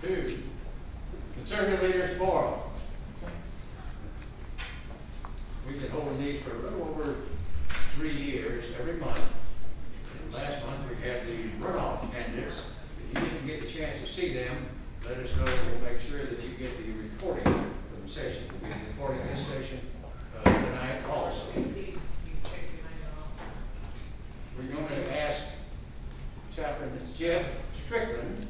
to Conservative Leaders Forum. We've been holding these for a little over 3 years, every month. Last month we had the runoff candidates. If you didn't get the chance to see them, let us know. We'll make sure that you get the recording of the session. We'll be recording this session tonight also. We're going to ask Chaplain Jeb Strickland,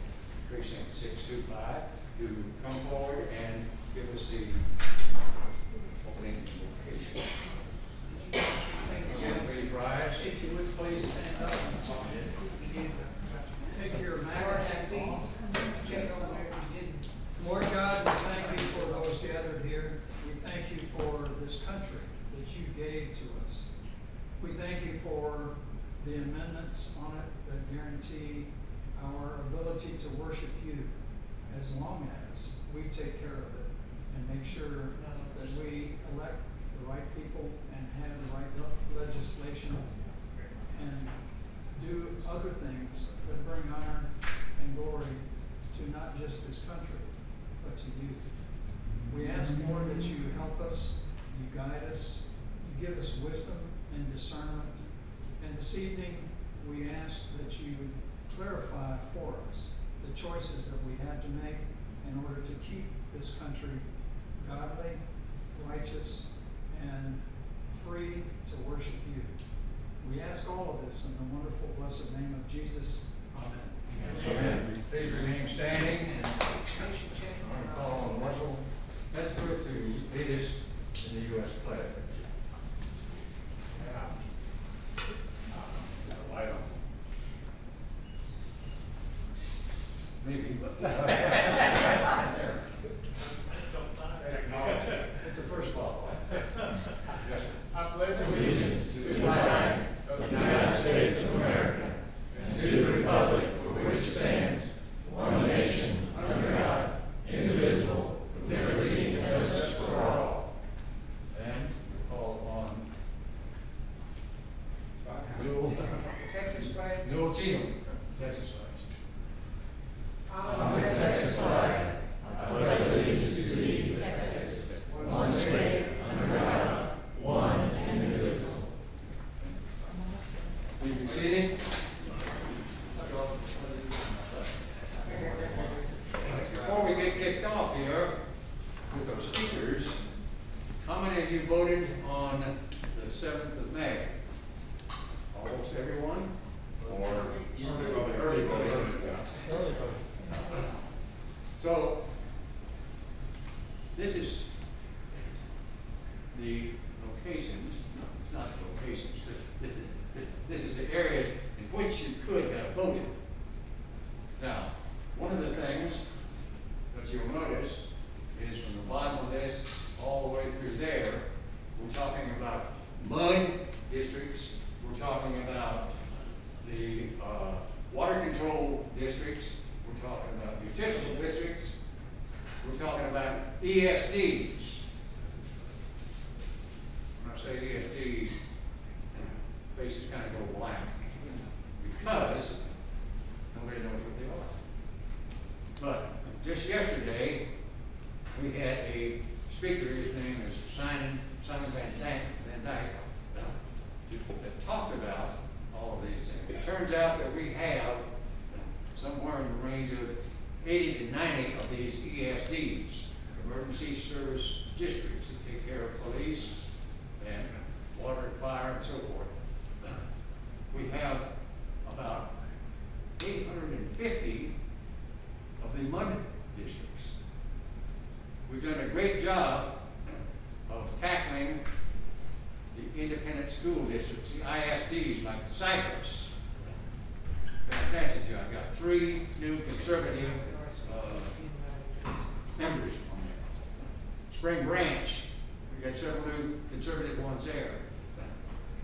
Precinct 625, to come forward and give us the opening invocation. Jeb, please rise. If you would please stand up. Take your mask off. Lord God, we thank you for those gathered here. We thank you for this country that you gave to us. We thank you for the amendments on it that guarantee our ability to worship you as long as we take care of it and make sure that we elect the right people and have the right legislation and do other things that bring honor and glory to not just this country, but to you. We ask, Lord, that you help us, you guide us, you give us wisdom and discernment. And this evening, we ask that you clarify for us the choices that we have to make in order to keep this country godly, righteous, and free to worship you. We ask all of this in the wonderful, blessed name of Jesus. Amen. Amen. Please remain standing, and I'm going to call on Russell Metzger to lead us in the U.S. pledge. Maybe. It's a first ball. Yes, sir. I pledge allegiance to the flag of the United States of America and to the republic for which it stands, one nation, under God, indivisible, with liberty and justice for all. And we call on Newell. Texas flag. Newell Cheatham, Texas flag. On the Texas flag, I pledge allegiance to thee, Texas, one state, under God, one indivisible. Will you be seated? Before we get kicked off here with those speakers, how many of you voted on the 7th of May? Almost everyone? Or early voting? So, this is the locations, no, it's not the locations, this is the areas in which you could have voted. Now, one of the things that you'll notice is from the bottom of this all the way through there, we're talking about mud districts, we're talking about the water control districts, we're talking about municipal districts, we're talking about ESDs. When I say ESDs, faces kind of go blank because nobody knows what they are. But just yesterday, we had a speaker, his name is Simon Van Dyke, that talked about all of these things. It turns out that we have somewhere in the range of 80 to 90 of these ESDs, emergency service districts, that take care of police and water and fire and so forth. We have about 850 of the mud districts. We've done a great job of tackling the independent school districts, the ISDs, like Cypress. Fantastic job. Got 3 new conservative members on there. Spring Branch, we got several new conservative ones there.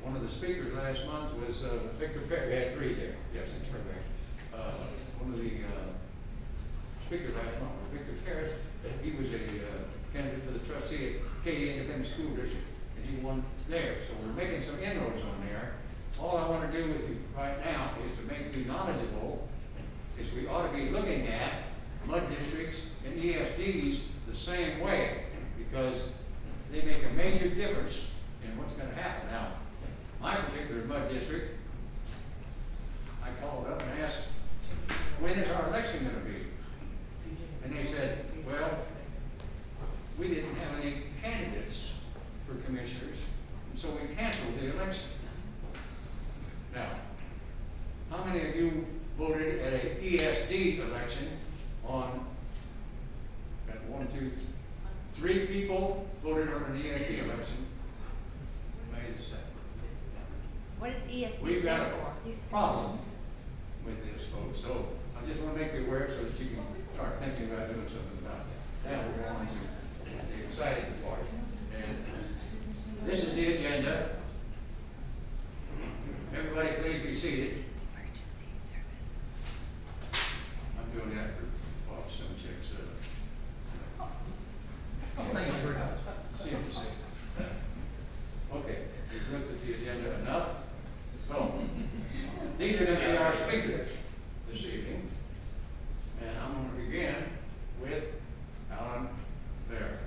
One of the speakers last month was Victor Perry. We had 3 there. Yes, in Spring Branch. One of the speakers last month was Victor Perry. He was a candidate for the trustee at Katy Independent School District, and he won there. So we're making some inroads on there. All I want to do with you right now is to make you knowledgeable, is we ought to be looking at mud districts same way, because they make a major difference in what's gonna happen. Now, my particular mud district, I called up and asked, when is our election gonna be? And they said, well, we didn't have any candidates for commissioners, and so we canceled the election. Now, how many of you voted at a ESD election on, got 1, 2, 3 people voted on an ESD election? Made it second. What does ESC We've got stand a for? problem with this, folks, so I just want to make you aware so that you can start thinking about doing something about that. Now we're on to the exciting part. And this is the agenda. Everybody please be seated. Emergency service. I'm doing that for Bob Simchek's, Thank you very much. CFC. Okay, we've looked at the agenda enough. So, these are going to be our speakers this evening. And I'm going to begin with Alan Vera.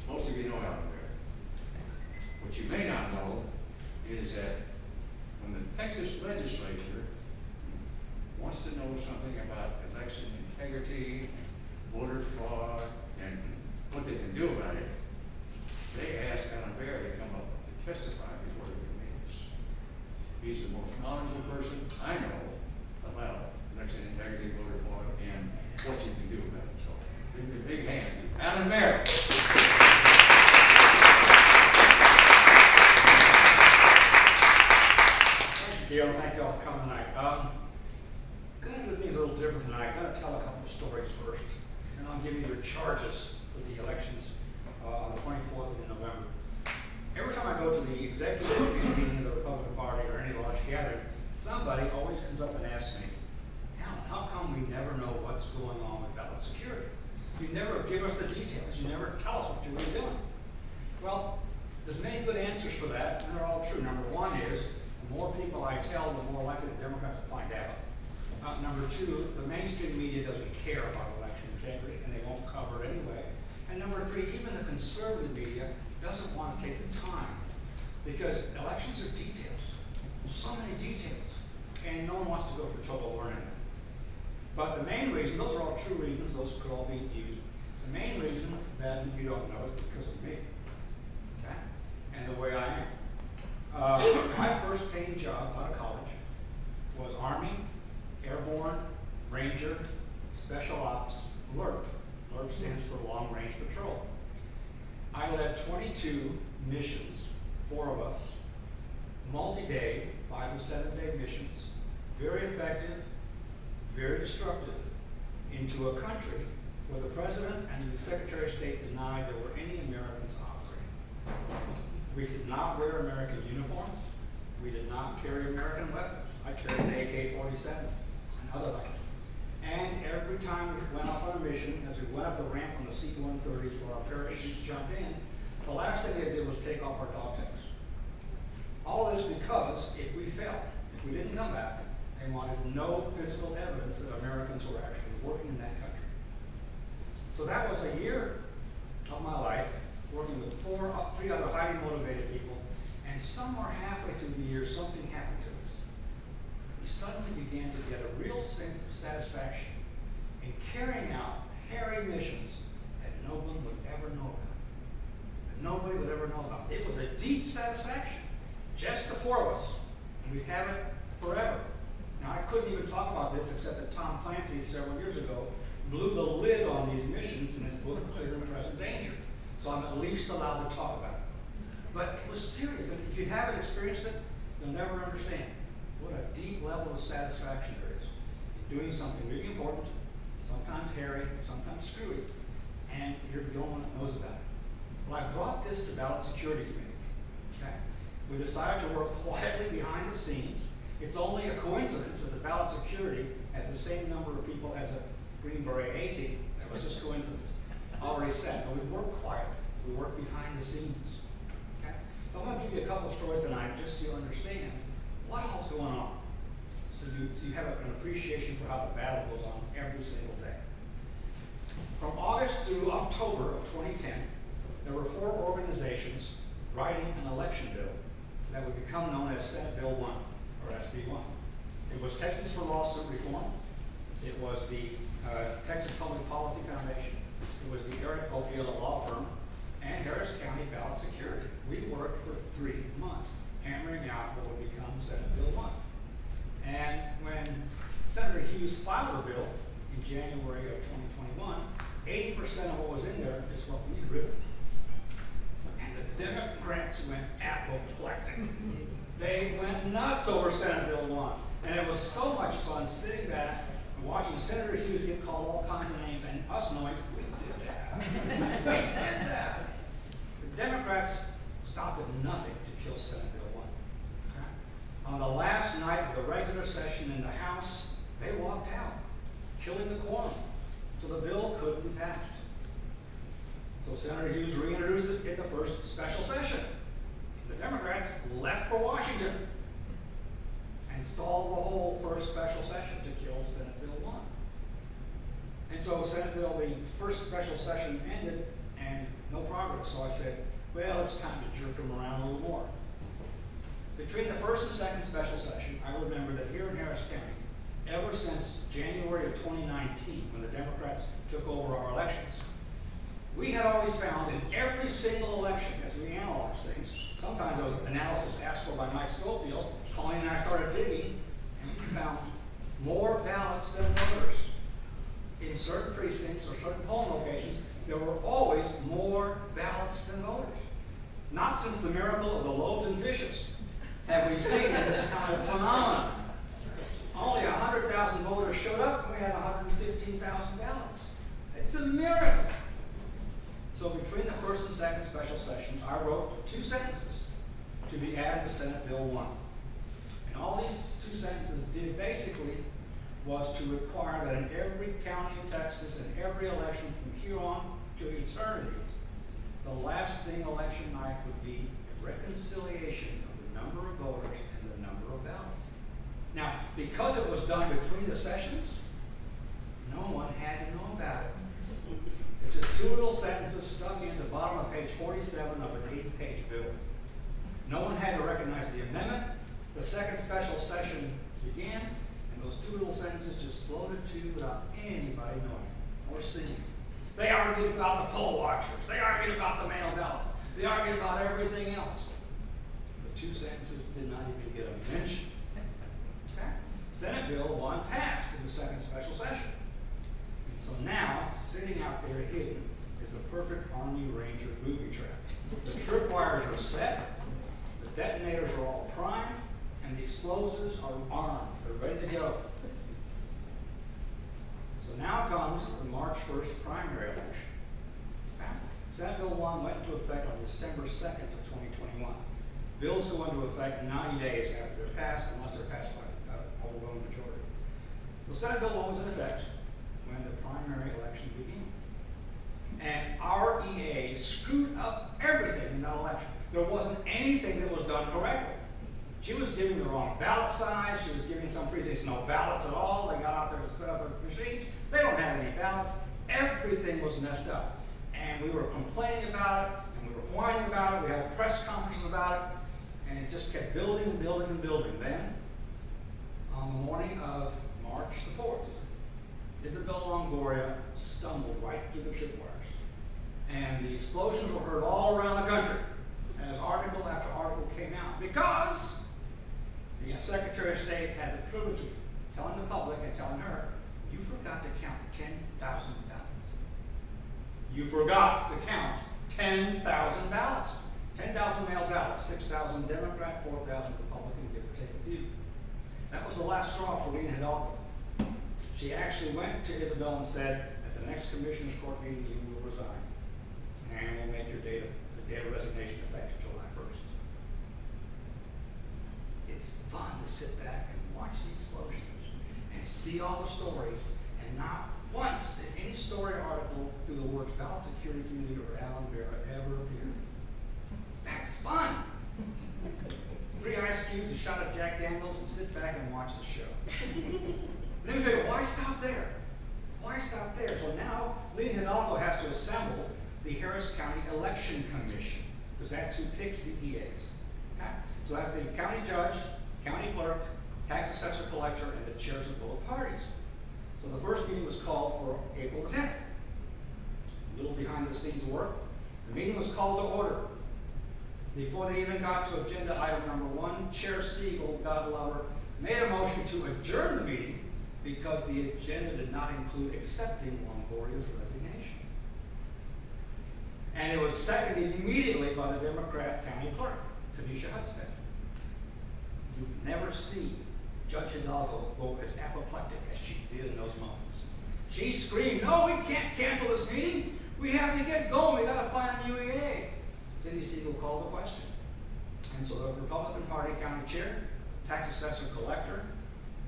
Most of you know Alan Vera. What you may not know is that when the Texas legislature wants to know something about election integrity, voter fraud, and what they can do about it, they ask Alan Vera to come up to testify before the committees. He's the most knowledgeable person I know about election integrity, voter fraud, and what you can do about it. So, give me a big hand to Alan Vera. Gail, thank you all for coming tonight. Gonna do things a little different tonight. Gonna tell a couple of stories first, and I'll give you your charges for the elections on the 24th of November. Every time I go to the executive committee meeting of the Republican Party or any large gathering, somebody always comes up and asks me, Alan, how come we never know what's going on with ballot security? You never give us the details. You never tell us what you're really doing. Well, there's many good answers for that, and they're all true. Number one is, the more people I tell, the more likely the Democrats will find out. Number two, the mainstream media doesn't care about election integrity, and they won't cover it anyway. And number three, even the conservative media doesn't want to take the time, because elections are details. So many details, and no one wants to go through trouble learning them. But the main reason, those are all true reasons, those could all be used. The main reason that you don't know is because of me, okay? And the way I am. My first paying job out of college was Army, Airborne, Ranger, Special Ops, LRP. LRP stands for Long Range Patrol. I led 22 missions, 4 of us, multi-day, 5 to 7 day missions, very effective, very destructive, into a country where the President and the Secretary of State denied there were any Americans operating. We did not wear American uniforms. We did not carry American weapons. I carried an AK-47 and other items. And every time we went off on a mission, as we went up the ramp on the C-130s where our parachutes jumped in, the last thing they did was take off our dog tags. All of this because if we fell, if we didn't come back, they wanted no physical evidence that Americans were actually working in that country. So that was a year of my life working with 3 other highly motivated people, and somewhere halfway through the year, something happened to us. We suddenly began to get a real sense of satisfaction in carrying out hairy missions that no one would ever know about. That nobody would ever know about. It was a deep satisfaction, just the 4 of us, and we have it forever. Now, I couldn't even talk about this except that Tom Clancy, several years ago, blew the lid on these missions in his book, Clear and Present Danger. So I'm at least allowed to talk about it. But it was serious, and if you haven't experienced it, you'll never understand what a deep level of satisfaction there is in doing something really important, sometimes hairy, sometimes screwy, and you're the only one that knows about it. Well, I brought this to Ballot Security Committee, okay? We decided to work quietly behind the scenes. It's only a coincidence that the Ballot Security has the same number of people as a Green Beret A team. That was just coincidence. Already said, but we work quietly. We work behind the scenes. Okay? So I'm going to give you a couple of stories tonight just so you understand what all's going on. So you have an appreciation for how the battle goes on every single day. From August through October of 2010, there were 4 organizations writing an election bill that would become known as Senate Bill 1, or SB 1. It was Texas for Lawsuit Reform. It was the Texas Public Policy Foundation. It was the Eric O'Gila Law Firm, and Harris County Ballot Security. We worked for 3 months hammering out what would become Senate Bill 1. And when Senator Hughes filed the bill in January of 2021, 80% of what was in there is what we'd written. And the Democrats went apoplectic. They went nuts over Senate Bill 1. And it was so much fun sitting back and watching Senator Hughes get called all kinds of names and us knowing we did that. We did that. The Democrats stopped at nothing to kill Senate Bill 1. Okay? On the last night of the regular session in the House, they walked out, killing the quorum, so the bill couldn't be passed. So Senator Hughes reintroduced it in the first special session. The Democrats left for Washington and stalled the whole first special session to kill Senate Bill 1. And so Senate Bill, the first special session ended and no progress. So I said, well, it's time to jerk them around a little more. Between the first and second special session, I remember that here in Harris County, ever since January of 2019, when the Democrats took over our elections, we had always found in every single election, as we analyzed things, sometimes there was an analysis asked for by Mike Schofield, Colleen and I started digging, and we found more ballots than voters. In certain precincts or certain polling locations, there were always more ballots than voters. Not since the miracle of the loaves and fishes have we seen this kind of phenomenon. Only 100,000 voters showed up, and we had 115,000 ballots. It's a miracle. So between the first and second special sessions, I wrote 2 sentences to be added to Senate Bill 1. And all these 2 sentences did basically was to require that in every county in Texas and every election from here on to eternity, the last thing election night would be a reconciliation of the number of voters and the number of ballots. Now, because it was done between the sessions, no one had to know about it. It's just 2 little sentences stuck in the bottom of page 47 of an 80-page bill. No one had to recognize the amendment. The second special session began, and those 2 little sentences just floated to without anybody knowing or seeing. They argued about the poll watchers. They argued about the mail ballots. They argued about everything else. The 2 sentences did not even get a mention. Okay? Senate Bill 1 passed in the second special session. And so now, sitting out there hidden is a perfect Army Ranger booby trap. The tripwires are set, the detonators are all primed, and the explosives are armed. They're ready to go. So now comes the March 1st primary election. Okay. Senate Bill 1 went into effect on December 2nd of 2021. Bills go into effect 90 days after they're passed, unless they're passed by overwhelming majority. So Senate Bill 1 was in effect when the primary election began. And our EA screwed up everything in that election. There wasn't anything that was done correctly. She was giving the wrong ballot size. She was giving some precincts no ballots at all. They got out there to set up their machines. They don't have any ballots. Everything was messed up. And we were complaining about it, and we were whining about it. We had press conferences about it, and it just kept building and building and building. Then, on the morning of March the 4th, Isabel Longoria stumbled right through the tripwires. And the explosions were heard all around the country as article after article came out, because the Secretary of State had the privilege of telling the public and telling her, you forgot to count 10,000 ballots. You forgot to count 10,000 ballots. 10,000 mail ballots, 6,000 Democrat, 4,000 Republican, give or take a few. That was the last straw for Lena Hidalgo. She actually went to Isabel and said, at the next Commissioner's Court meeting, you will resign. And we'll make your date of resignation effective July 1st. It's fun to sit back and watch the explosions and see all the stories, and not once in any story or article do the words Ballot Security Committee or Alan Vera ever appear. That's fun. 3 ice cubes, a shot of Jack Daniels, and sit back and watch the show. Then we figure, why stop there? Why stop there? So now, Lena Hidalgo has to assemble the Harris County Election Commission, because that's who picks the EAs. Okay? So that's the county judge, county clerk, tax assessor collector, and the chairs of both parties. So the first meeting was called for April 10th. A little behind the scenes work. The meeting was called to order. Before they even got to agenda item number 1, Chair Siegel, God love her, made a motion to adjourn the meeting because the agenda did not include accepting Longoria's resignation. And it was seconded immediately by the Democrat county clerk, Tanisha Hudspeth. You've never seen Judge Hidalgo vote as apoplectic as she did in those moments. She screamed, "No, we can't cancel this meeting. We have to get going. We got to find a new EA." Cindy Siegel called the question. And so the Republican Party county chair, tax assessor collector,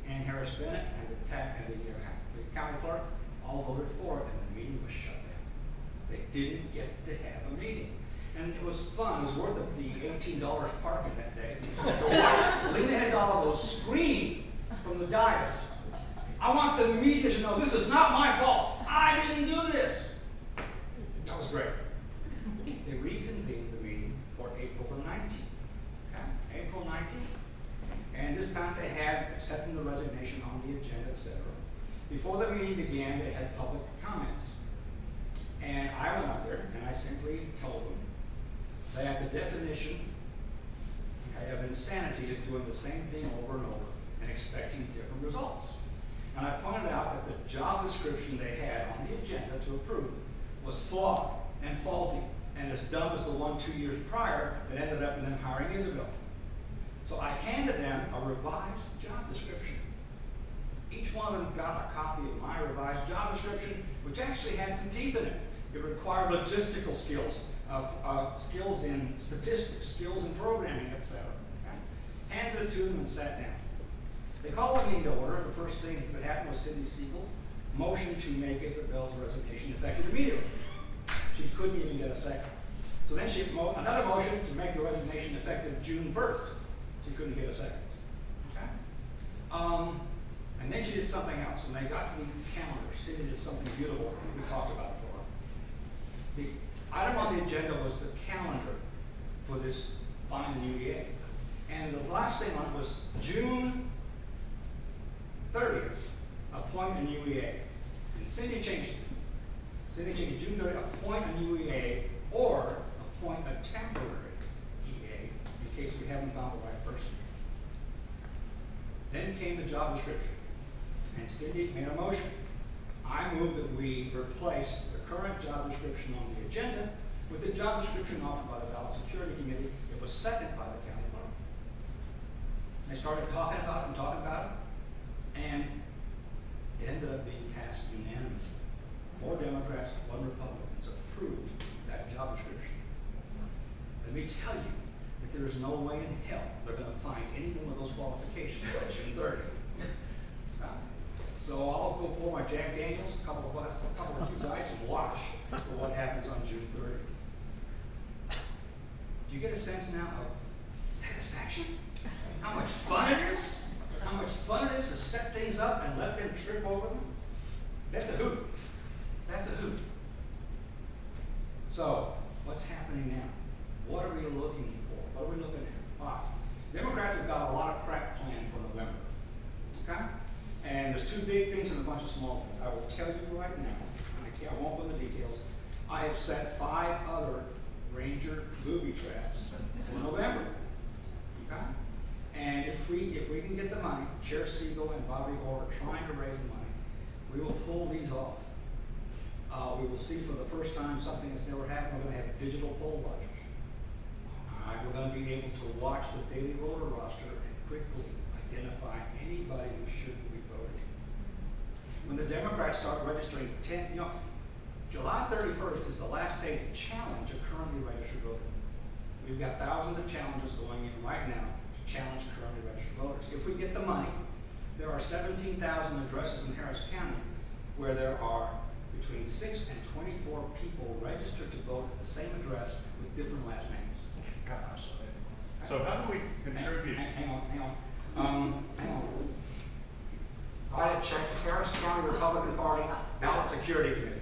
and Harris Bennett, and the county clerk all voted for it, and the meeting was shut down. They didn't get to have a meeting. And it was fun. It was worth the $18 parking that day to watch Lena Hidalgo scream from the dais. "I want the media to know this is not my fault. I didn't do this." That was great. They reconvened the meeting for April the 19th. Okay? April 19th. And this time they had accepting the resignation on the agenda, etc. Before the meeting began, they had public comments. And I went up there and I simply told them that the definition of insanity is doing the same thing over and over and expecting different results. And I pointed out that the job description they had on the agenda to approve was flawed and faulty and as dumb as the one 2 years prior that ended up in them hiring Isabel. So I handed them a revised job description. Each one of them got a copy of my revised job description, which actually had some teeth in it. It required logistical skills, skills in statistics, skills in programming, etc. Okay? Handed it to them and sat down. They called the meeting to order. The first thing that happened was Cindy Siegel motioned to make Isabel's resignation effective immediately. She couldn't even get a second. So then she another motion to make the resignation effective June 1st. She couldn't get a second. Okay? And then she did something else. When they got to the calendar, Cindy did something beautiful we talked about before. The item on the agenda was the calendar for this find a new EA. And the last thing on it was June 30th, appoint a new EA. And Cindy changed it. Cindy changed it, June 30th, appoint a new EA or appoint a temporary EA in case we haven't found the right person. Then came the job description. And Cindy made a motion. I move that we replace the current job description on the agenda with the job description offered by the Ballot Security Committee. It was seconded by the county clerk. They started talking about it, and it ended up being passed unanimously. 4 Democrats, 1 Republicans approved that job description. Let me tell you that there is no way in hell they're going to find any one of those qualifications by June 30th. So I'll go pour my Jack Daniels, a couple of cubes of ice, and watch for what happens on June 30th. Do you get a sense now of satisfaction? How much fun it is? How much fun it is to set things up and let them trip over them? That's a hoot. That's a hoot. So, what's happening now? What are we looking for? What are we looking at? Wow. Democrats have got a lot of crap planned for November. Okay? And there's 2 big things and a bunch of small things. I will tell you right now, and I won't go into the details, I have set 5 other Ranger booby traps for November. Okay? And if we can get the money, Chair Siegel and Bobby Orr are trying to raise the money, we will pull these off. We will see for the first time something that's never happened. We're going to have digital poll watchers. We're going to be able to watch the daily voter roster and quickly identify anybody who shouldn't be voting. When the Democrats start registering July 31st is the last day to challenge a currently registered voter. We've got thousands of challenges going in right now to challenge currently registered voters. If we get the money, there are 17,000 addresses in Harris County where there are between 6 and 24 people registered to vote at the same address with different last names. Gosh. So how do we contribute? Hang on. I had checked the Harris County Republican Party Ballot Security Committee.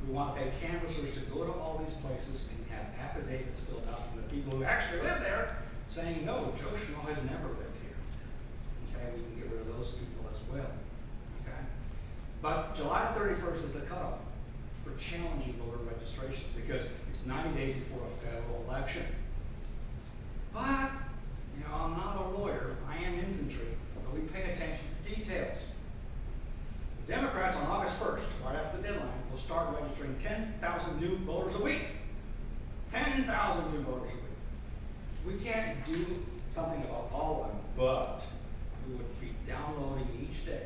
We want to pay canvassers to go to all these places and have affidavits filled out from the people who actually live there saying, no, Joe Schmo has never lived here. Okay, we can get rid of those people as well. Okay? But July 31st is the cutoff for challenging voter registrations because it's 90 days before a federal election. But, you know, I'm not a lawyer, I am infantry, but we pay attention to details. The Democrats on August 1st, right after the deadline, will start registering 10,000 new voters a week. 10,000 new voters a week. We can't do something about all of them, but we would be downloading each day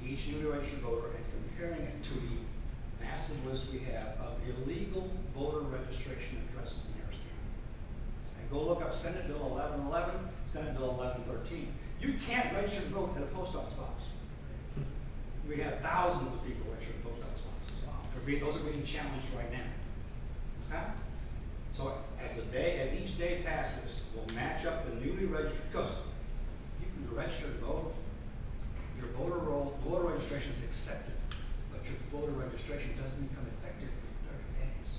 each newly registered voter and comparing it to the massive list we have of illegal voter registration addresses in Harris County. And go look up Senate Bill 1111, Senate Bill 1113. You can't register to vote at a post office box. We have thousands of people registered at post office boxes. Those are being challenged right now. Okay? So as each day passes, we'll match up the newly registered, because you can register to vote. Your voter registration is accepted, but your voter registration doesn't become effective for 30 days.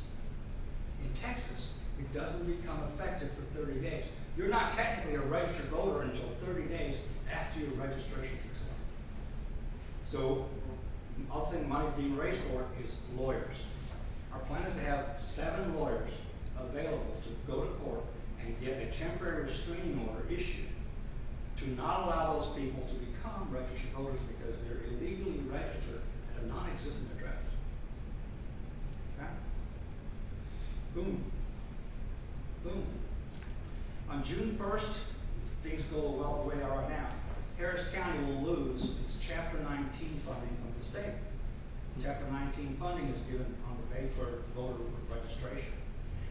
In Texas, it doesn't become effective for 30 days. You're not technically a registered voter until 30 days after your registration is accepted. So, other thing money's being raised for is lawyers. Our plan is to have 7 lawyers available to go to court and get a temporary restraining order issued to not allow those people to become registered voters because they're illegally registered at a non-existent address. Okay? Boom. Boom. On June 1st, things go well the way they are right now, Harris County will lose its Chapter 19 funding from the state. Chapter 19 funding is given on the pay for voter registration.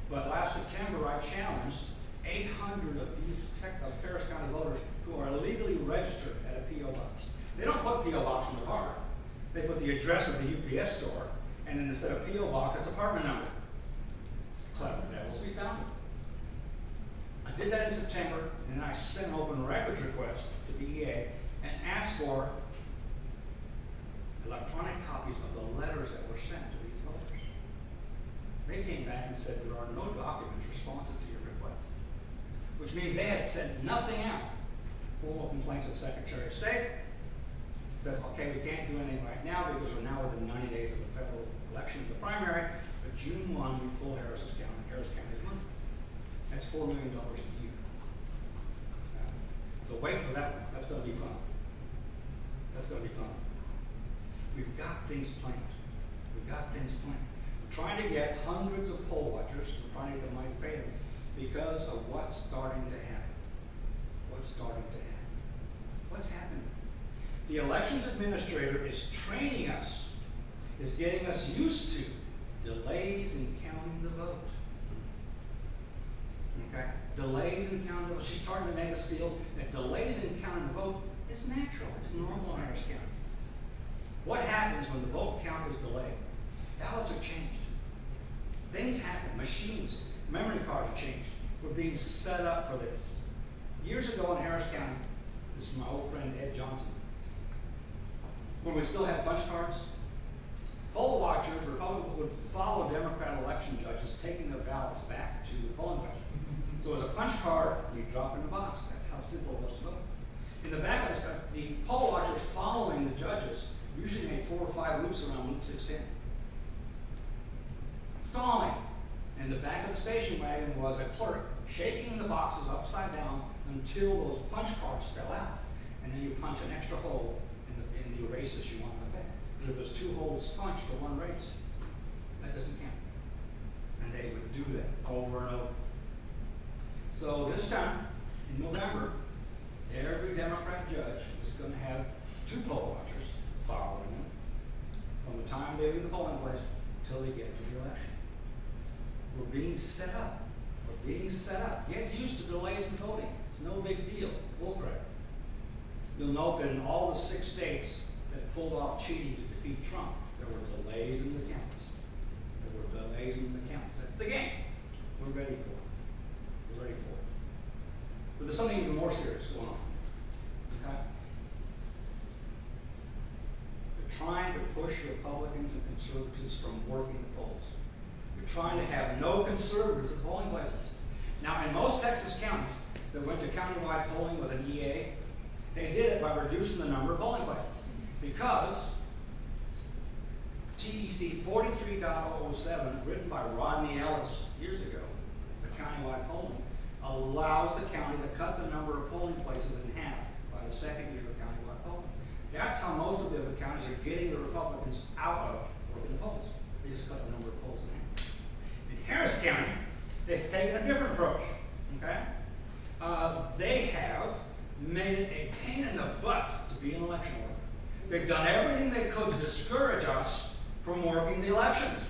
But last September, I challenged 800 of these Harris County voters who are illegally registered at a P.O. box. They don't put P.O. box on the card. They put the address of the UPS store, and then instead of P.O. box, it's apartment number. Clever devils, we found them. I did that in September, and then I sent an open records request to the EA and asked for electronic copies of the letters that were sent to these voters. They came back and said there are no documents responsive to your request, which means they had sent nothing out. Formal complaint to the Secretary of State. Said, okay, we can't do anything right now because we're now within 90 days of the federal election of the primary, but June 1, we pull Harris County's money. That's $4 million a year. Okay? So wait for that one. That's going to be fun. That's going to be fun. We've got things planned. We've got things planned. We're trying to get hundreds of poll watchers. We're trying to get the money to pay them because of what's starting to happen. What's starting to happen? What's happening? The elections administrator is training us, is getting us used to delays in counting the vote. Okay? Delays in counting the vote. She's starting to make us feel that delays in counting the vote is natural. It's normal in Harris County. What happens when the vote count is delayed? Ballots are changed. Things happen. Machines, memory cards are changed. We're being set up for this. Years ago in Harris County, this is my old friend Ed Johnson, when we still had punch cards, poll watchers, Republicans would follow Democrat election judges taking their ballots back to the polling place. So it was a punch card, you drop in the box. That's how simple it was to vote. In the back of the stuff, the poll watchers following the judges usually made 4 or 5 loops around loop 610. Stalling. And the back of the station wagon was a clerk shaking the boxes upside down until those punch cards fell out. And then you punch an extra hole in the races you want to pay. Because if there's 2 holes punched for 1 race, that doesn't count. And they would do that over and over. So this time, in November, every Democrat judge is going to have 2 poll watchers following them from the time they leave the polling place till they get to the election. We're being set up. We're being set up. Get used to delays in voting. It's no big deal. Bullcrap. You'll note that in all the 6 states that pulled off cheating to defeat Trump, there were delays in the counts. There were delays in the counts. That's the game. We're ready for it. We're ready for it. But there's something even more serious going on. trying to push Republicans and conservatives from working the polls. You're trying to have no conservatives at polling places. Now, in most Texas counties that went to countywide polling with an EA, they did it by reducing the number of polling places. Because TEC 43.07, written by Rodney Ellis years ago, the countywide polling, allows the county to cut the number of polling places in half by the second year of countywide polling. That's how most of the other counties are getting the Republicans out of working the polls. They just cut the number of polls in half. In Harris County, they've taken a different approach, okay? They have made it a pain in the butt to be an election worker. They've done everything they could to discourage us from working the elections.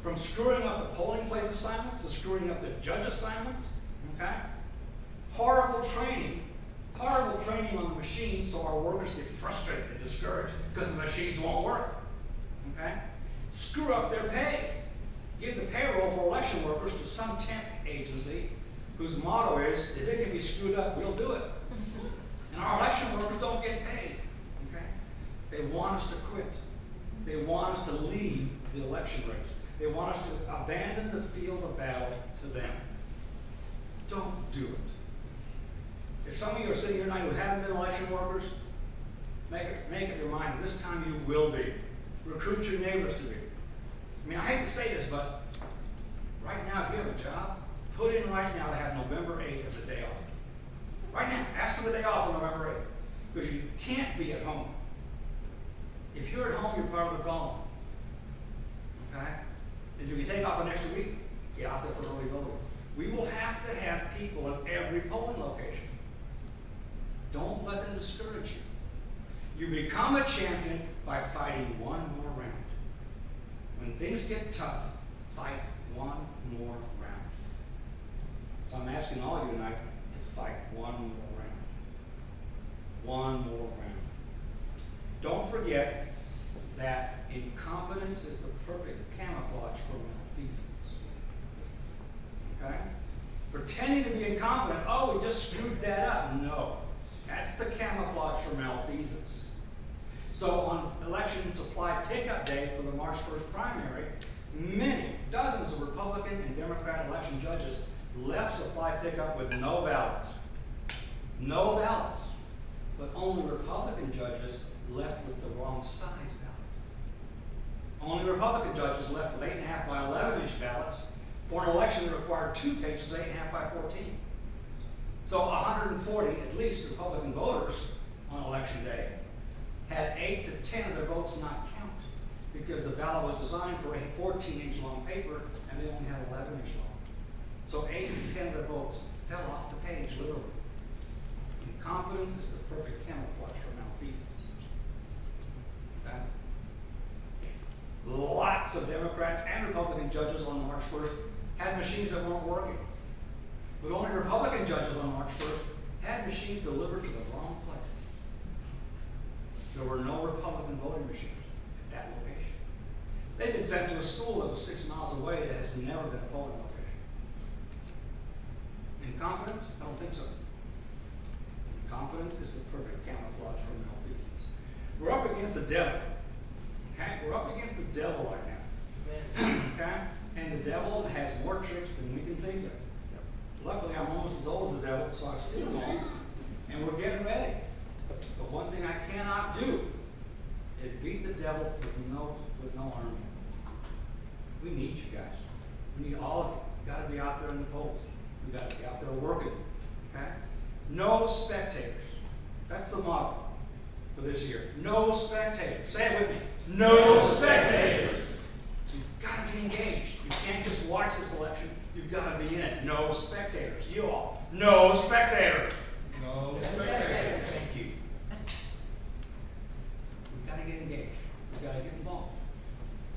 From screwing up the polling place assignments to screwing up the judge assignments, okay? Horrible training on the machines so our workers get frustrated and discouraged because the machines won't work, okay? Screw up their pay. Give the payroll for election workers to some temp agency whose motto is, if it can be screwed up, we'll do it. And our election workers don't get paid, okay? They want us to quit. They want us to leave the election race. They want us to abandon the field of battle to them. Don't do it. If some of you are sitting here tonight who haven't been election workers, make up your mind that this time you will be. Recruit your neighbors to be. I mean, I hate to say this, but right now, if you have a job, put in right now to have November 8th as a day off. Right now, ask for the day off on November 8th. Because you can't be at home. If you're at home, you're part of the problem. Okay? If you can take off an extra week, get out there for early voting. We will have to have people at every polling location. Don't let them discourage you. You become a champion by fighting one more round. When things get tough, fight one more round. So I'm asking all of you tonight to fight one more round. One more round. Don't forget that incompetence is the perfect camouflage for malfeasance. Okay? Pretending to be incompetent, oh, we just screwed that up. No. That's the camouflage for malfeasance. So on election supply pickup day for the March 1st primary, many, dozens of Republican and Democrat election judges left supply pickup with no ballots. No ballots. But only Republican judges left with the wrong size ballot. Only Republican judges left with 8.5 by 11-inch ballots for an election that required 2 pages, 8.5 by 14. So 140, at least, Republican voters on election day had 8 to 10 of their votes not count because the ballot was designed for a 14-inch long paper and they only had 11-inch long. So 8 to 10 of their votes fell off the page, literally. Incompetence is the perfect camouflage for malfeasance. Okay? Lots of Democrats and Republican judges on March 1st had machines that weren't working. But only Republican judges on March 1st had machines delivered to the wrong place. There were no Republican voting machines at that location. They'd been sent to a school that was 6 miles away that has never been a polling location. Incompetence? I don't think so. Incompetence is the perfect camouflage for malfeasance. We're up against the devil. Okay? We're up against the devil right now. Okay? And the devil has more tricks than we can think of. Luckily, I'm almost as old as the devil, so I've seen them all, and we're getting ready. But one thing I cannot do is beat the devil with no army. We need you guys. We need all of you. You've got to be out there in the polls. We've got to be out there working. Okay? No spectators. That's the motto for this year. No spectators. Say it with me. No spectators. So you've got to be engaged. You can't just watch this election. You've got to be in it. No spectators. You all. No spectators. No spectators. Thank you. We've got to get engaged. We've got to get involved.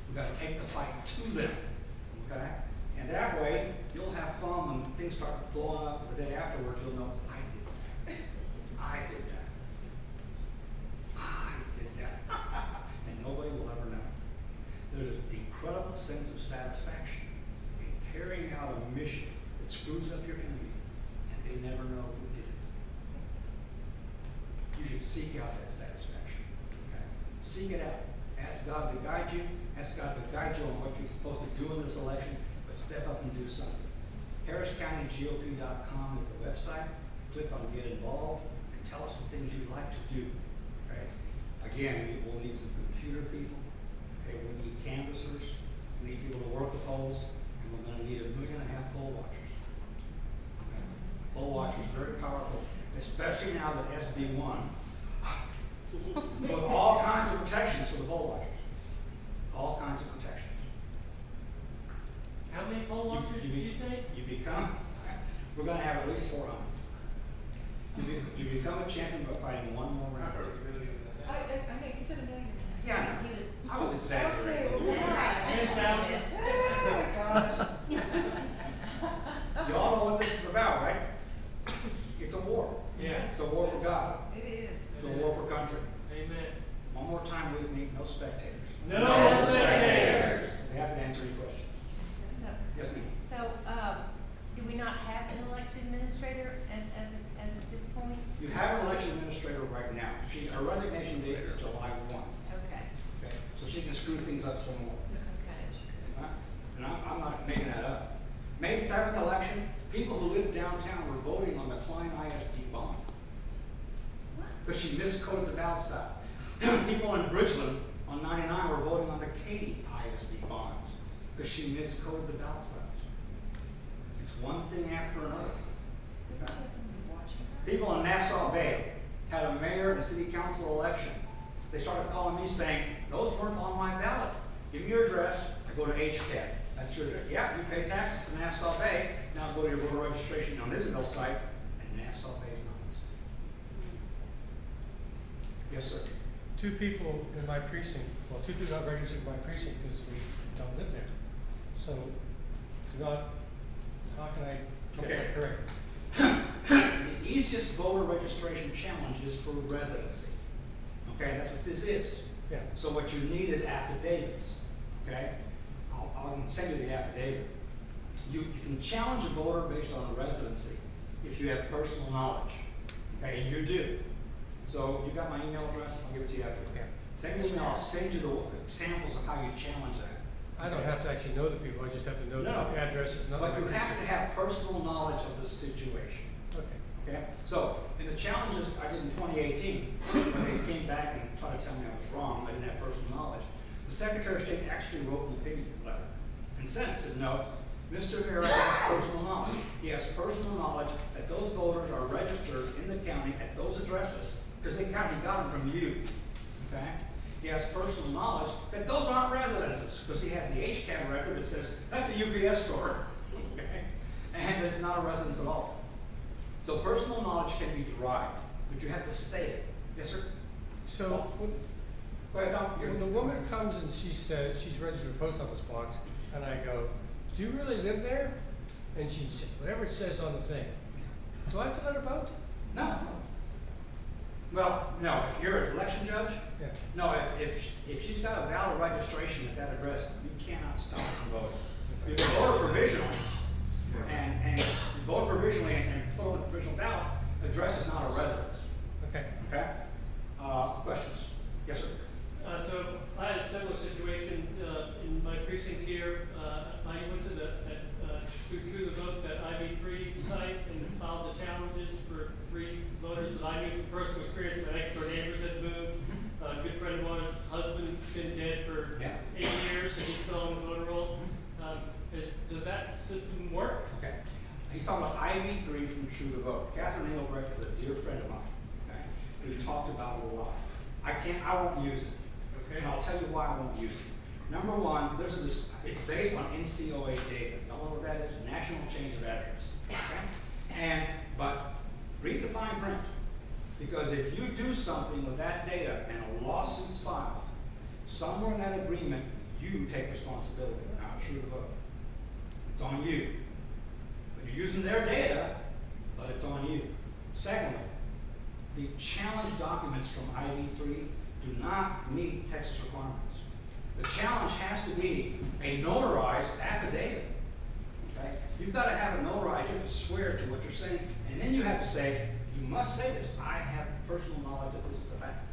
We've got to take the fight to them. Okay? And that way, you'll have fun when things start blowing up the day afterwards. You'll know, I did that. I did that. I did that. And nobody will ever know. There's an incredible sense of satisfaction in carrying out a mission that screws up your enemy, and they never know who did it. You should seek out that satisfaction. Okay? Seek it out. Ask God to guide you. Ask God to guide you on what you're supposed to do in this election, but step up and do something. HarrisCountyGOP.com is the website. Click on Get Involved and tell us the things you'd like to do. Okay? Again, we will need some computer people. Okay, we need canvassers. We need people to work the polls, and we're going to need 1.5 million poll watchers. Okay? Poll watchers very powerful, especially now that SB1 put all kinds of protections for the poll watchers. All kinds of protections. How many poll watchers did you say? You become, we're going to have at least 400. You become a champion by fighting one more round. I know, you said 1 million. Yeah, I know. He I was exaggerating. Okay, well, 10,000. You all know what this is about, right? It's a war. Yeah. It's a war for God. It is. It's a war for country. Amen. One more time with me, no spectators. No spectators. They have to answer any questions. So, Yes, ma'am. do we not have an election administrator as of this point? You have an election administrator right now. Her resignation date is July 1. Okay, Okay, so she can screw things up some more. okay. Huh? And I'm not making that up. May 7th election, people who live downtown were voting on the Klein ISD bonds What? because she miscoded the ballot style. People in Bridgeland on 99 were voting on the Katy ISD bonds because she miscoded the ballot styles. It's one thing after another. Doesn't she have somebody watching her? People in Nassau Bay had a mayor and city council election. They started calling me saying, those weren't on my ballot. Give me your address, I go to HCAT. That's your address. Yeah, you pay taxes to Nassau Bay. Now go to your voter registration on Isabel's site, and Nassau Bay is not listed. Yes, sir. 2 people in my precinct, well, 2 people got registered in my precinct this week, don't live there. So, how can I get Okay. that correct? The easiest voter registration challenge is for residency. Okay, that's what this is. Yeah. So what you need is affidavits. Okay, I'll send you the affidavit. You can challenge a voter based on residency if you have personal knowledge. Okay, and you do. So you got my email address? I'll give it to you after. Yeah. Send me an email. I'll send you the examples of how you challenge that. I don't have to actually know the people, I just have to know No. the addresses, not But my you have to precinct. have personal knowledge of the situation. Okay. Okay, so in the challenges I did in 2018, when they came back and tried to tell me I was wrong, I didn't have personal knowledge, the Secretary of State actually wrote an opinion letter and sent it, said, no, Mr. Vera has personal knowledge. He has personal knowledge that those voters are registered in the county at those addresses, because he got them from you, okay? He has personal knowledge that those aren't residences, because he has the HCAT record that says, that's a UPS store, okay? And it's not a residence at all. So personal knowledge can be derived, but you have to state it. Yes, sir? So, Go ahead, no, when the woman comes and she says, she's registered a post office box, and I go, do you really live there? And she says, whatever it says on the thing. Do I have to let her vote? No. Well, no, if you're an election judge, Yeah. no, if she's got a valid registration at that address, you cannot stop her from voting. You can vote her provisionally, and vote provisionally and put on the provisional ballot, address is not a residence, Okay. okay? Questions? Yes, sir? So I had a similar situation in my precinct here. I went to through the vote, that IV3 site, and filed the challenges for 3 voters that I knew from personal experience. My next door neighbors had moved. A good friend of ours, husband, been dead for Yeah. 8 years, and he's still on the voter rolls. Does that system work? Okay. He's talking about IV3 from True the Vote. Catherine Engelbrecht is a dear friend of mine. Okay. We've talked about it a lot. I won't use it. Okay. And I'll tell you why I won't use it. Number one, it's based on NCOA data. Y'all know what that is? National Change of Address. Okay? But read the fine print. Because if you do something with that data and a lawsuit's filed, somewhere in that agreement, you take responsibility, not True the Vote. It's on you. But you're using their data, but it's on you. Secondly, the challenge documents from IV3 do not meet Texas requirements. The challenge has to be a notarized affidavit. Okay? You've got to have a notarized, you have to swear to what you're saying, and then you have to say, you must say this, I have personal knowledge that this is a fact.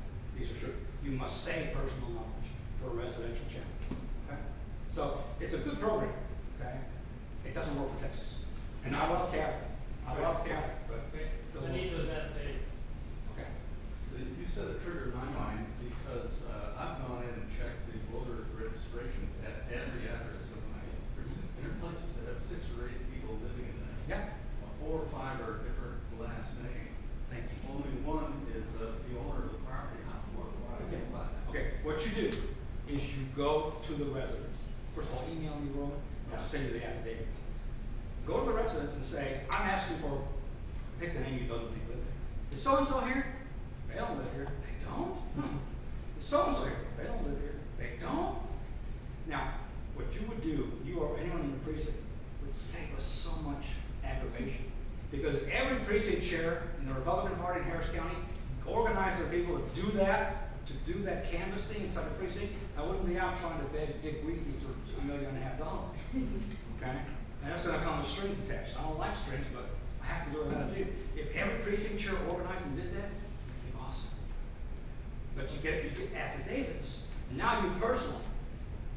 These are true. You must say personal knowledge for a residential challenge, okay? So it's a good program, okay? It doesn't work for Texas. And I love Catholic, but it doesn't Anita, work. that day, Okay. You said it triggered my mind because I've gone in and checked the voter registrations at every address of my precinct. There are places that have 6 or 8 people living in there. Yeah, 4 or 5 are a different last name. thank you. Only one is the owner of the property. Why Okay. about that? Okay, what you do is you go to the residents. First of all, email me, Roman, I'll send you the affidavits. Go to the residents and say, I'm asking for, pick the name you don't think live there. Is so-and-so here? They don't live here. They don't? Is so-and-so here? They don't live here. They don't? Now, what you would do, you or anyone in the precinct, would save us so much aggravation. Because if every precinct chair in the Republican Party in Harris County organized their people to do that canvassing inside the precinct, I wouldn't be out trying to beg Dick Wheatley for $1.5 million. Okay? And that's gonna come with strings attached. I don't like strings, but I have to do what I gotta do. If every precinct chair organized and did that, it'd be awesome. But you get affidavits. Now you personally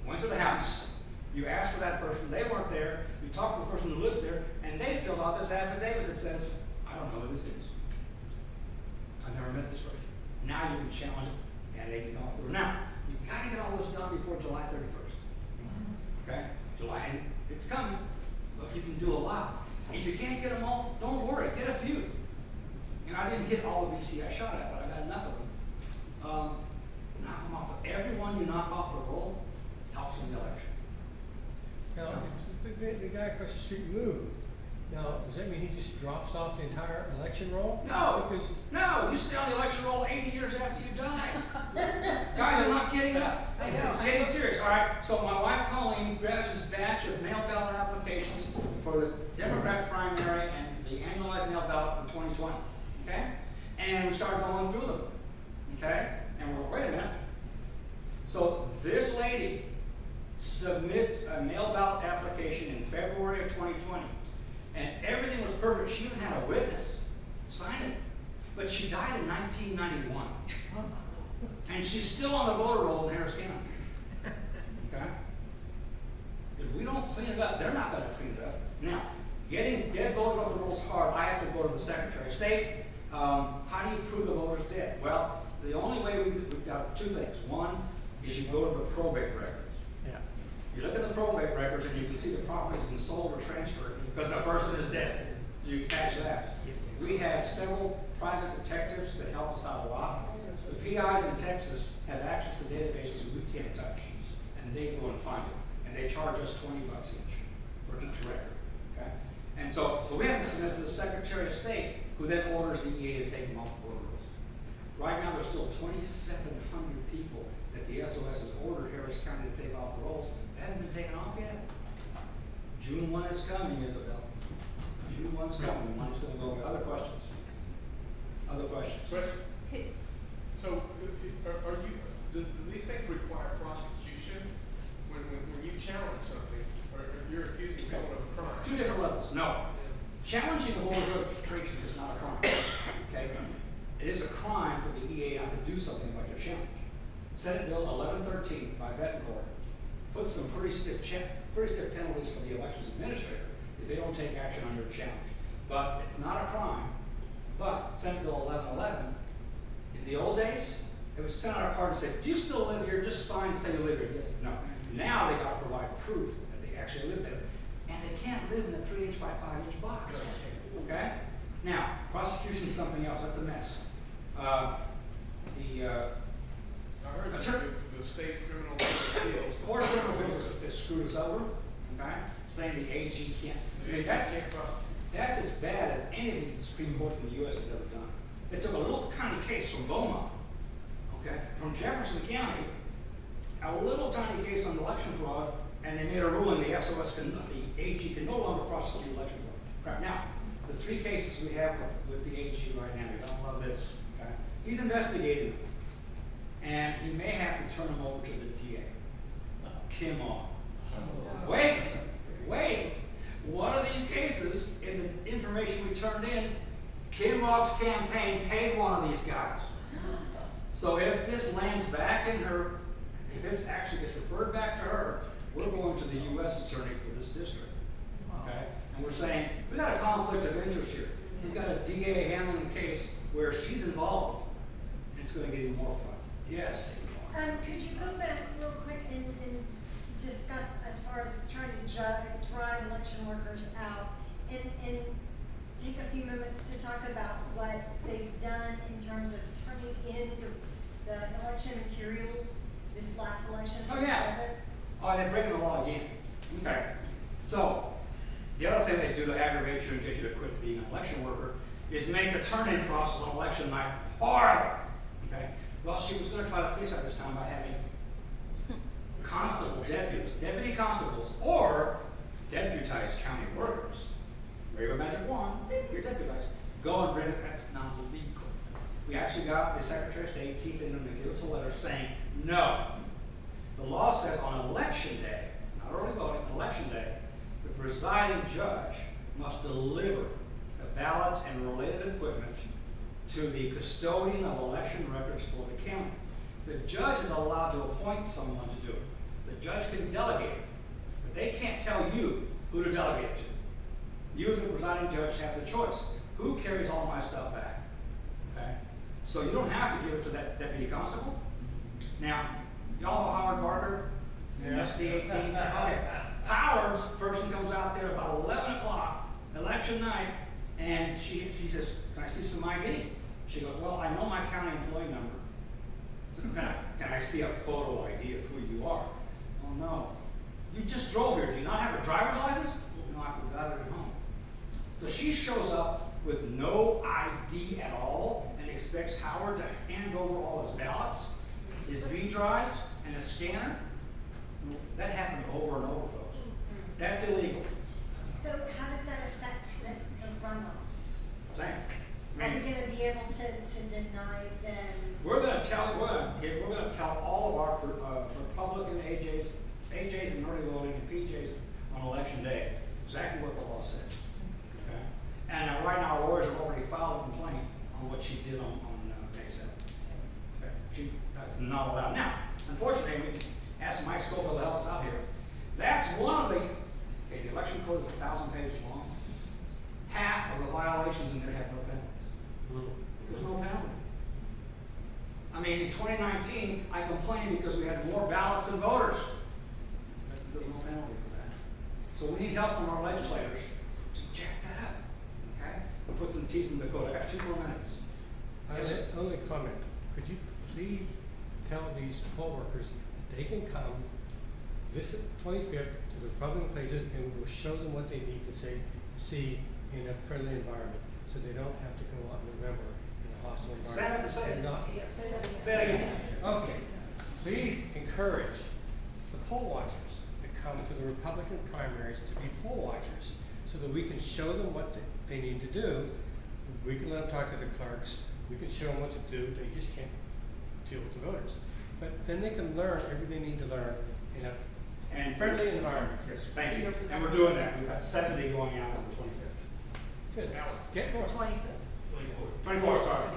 went to the house, you asked for that person, they weren't there, you talked to the person who lives there, and they filled out this affidavit that says, I don't know who this is. I've never met this person. Now you can challenge it, and they can go through. Now, you gotta get all this done before July 31st. Okay? July, and it's coming, but you can do a lot. If you can't get them all, don't worry, get a few. And I didn't hit all the VC I shot at, but I got enough of them. Knock them off. Everyone you knock off the roll helps in the election. Now, if the guy across the street moved. Now, does that mean he just drops off the entire election roll? No, Because, no, you stay on the election roll 80 years after you die. Guys, I'm not kidding. It's getting serious. All right, so my wife Colleen grabs this batch of mail ballot applications for the Democrat primary and the annualized mail ballot for 2020. Okay, and we started going through them. Okay, and we're wait a minute. So this lady submits a mail ballot application in February of 2020. And everything was perfect. She even had a witness sign it. But she died in 1991. And she's still on the voter rolls in Harris County. Okay? If we don't clean it up, they're not going to clean it up. Now, getting dead voters off the rolls is hard. I have to go to the Secretary of State. How do you prove the voter's dead? Well, the only way we've got 2 things. One is you go to the probate records. You look at the probate records and you can see the property has been sold or transferred because the person is dead. So you catch that. We have several private detectives that help us out a lot. The PIs in Texas have access to databases we can't touch. And they go and find it. And they charge us $20 each for each record. Okay? And so but we have to submit to the Secretary of State, who then orders the EA to take them off the voter rolls. Right now there's still 2,700 people that the SOS has ordered Harris County to take off the rolls. Haven't been taken off yet. June 1 is coming, Isabel. June 1's coming. Money's going to go away. Other questions? Other questions? Question. So, are you? Do these things require prosecution when you challenge something, or you're accusing someone of a crime? 2 different levels. No. Challenging the voter registration is not a crime. Okay. It is a crime for the EA not to do something about your challenge. Senate Bill 1113 by Betancourt puts some pretty stiff penalties for the elections administrator if they don't take action on your challenge. But it's not a crime. But Senate Bill 1111, in the old days, it was sent out a card and said, do you still live here? Just sign, say you live here. Yes. No. Now they got to provide proof that they actually live there. And they can't live in a 3-inch by 5-inch box. Okay? Now, prosecution is something else. That's a mess. I heard that the state criminal appeals. Court of Criminal Appeals has screwed us over, okay? Saying the AG can't. That's as bad as anything the Supreme Court in the U.S. has ever done. They took a little county case from Beaumont, okay, from Jefferson County, a little tiny case on election fraud, and they made a ruling the AG can no longer prosecute election fraud. Right now, the 3 cases we have with the AG right now, you're gonna love this, okay? He's investigating them. And he may have to turn them over to the DA. Kim on. Wait. One of these cases, in the information we turned in, Kim Mogg's campaign paid one of these guys. So if this lands back in her, if this actually gets referred back to her, we're going to the US attorney for this district. Okay? And we're saying, we got a conflict of interest here. We've got a DA handling a case where she's involved, and it's gonna get even more fun. Yes? Could you go back real quick and discuss as far as trying to drive election workers out and take a few minutes to talk about what they've done in terms of turning in the election materials this last election? Oh, yeah. Oh, they're breaking the law again. Okay. So, the other thing they do to aggravate you and get you to quit being an election worker is make the turn-in process on election night horrible. Okay? Well, she was gonna try to fix that this time by having constable deputies, deputy constables, or deputized county workers. Wave a magic wand, you're deputized. Go and bring it, that's not legal. We actually got the Secretary of State, Keith Ingram, to give us a letter saying, no. The law says on election day, not early voting, election day, the presiding judge must deliver the ballots and related equipment to the custodian of election records for the county. The judge is allowed to appoint someone to do it. The judge can delegate it, but they can't tell you who to delegate it to. You as the presiding judge have the choice. Who carries all my stuff back? Okay? So you don't have to give it to that deputy constable. Now, y'all know Howard Barker? Yeah. SD 18? Okay. Howard's person comes out there about 11 o'clock, election night, and she says, can I see some ID? She goes, well, I know my county employee number. So can I see a photo ID of who you are? Oh no. You just drove here. Do you not have a driver's license? No, I forgot it at home. So she shows up with no ID at all and expects Howard to hand over all his ballots, his V drives, and his scanner. That happens over and over, folks. That's illegal. So how does that affect the runoff? Same. Are we gonna be able to deny them? We're gonna tell all of our Republican AJs in early voting and PJs on election day exactly what the law says. Okay? And right now, our lawyers have already filed a complaint on what she did on May 7th. Okay? That's not allowed. Now, unfortunately, we asked Mike Schofield to help us out here. That's one of the election code is 1,000 pages long. Half of the violations in there have no penalties. There's no penalty. I mean, in 2019, I complained because we had more ballots than voters. There's no penalty for that. So we need help from our legislators to check that up. Okay? We'll put some teeth in the code. I got 2 more minutes. Yes, sir. Only comment, could you please tell these poll workers that they can come this 25th to the Republican places and we'll show them what they need to see in a friendly environment, so they don't have to go out in November in a hostile environment. Stand up and say it. And not- Say it again. Okay, please encourage the poll watchers to come to the Republican primaries to be poll watchers, so that we can show them what they need to do. We can let them talk to the clerks, we can show them what to do, they just can't deal with the voters. But then they can learn everything they need to learn in a friendly environment. Yes, thank you. And we're doing that. We've got 70 going out on the 25th. Good. Get more. 24th, sorry.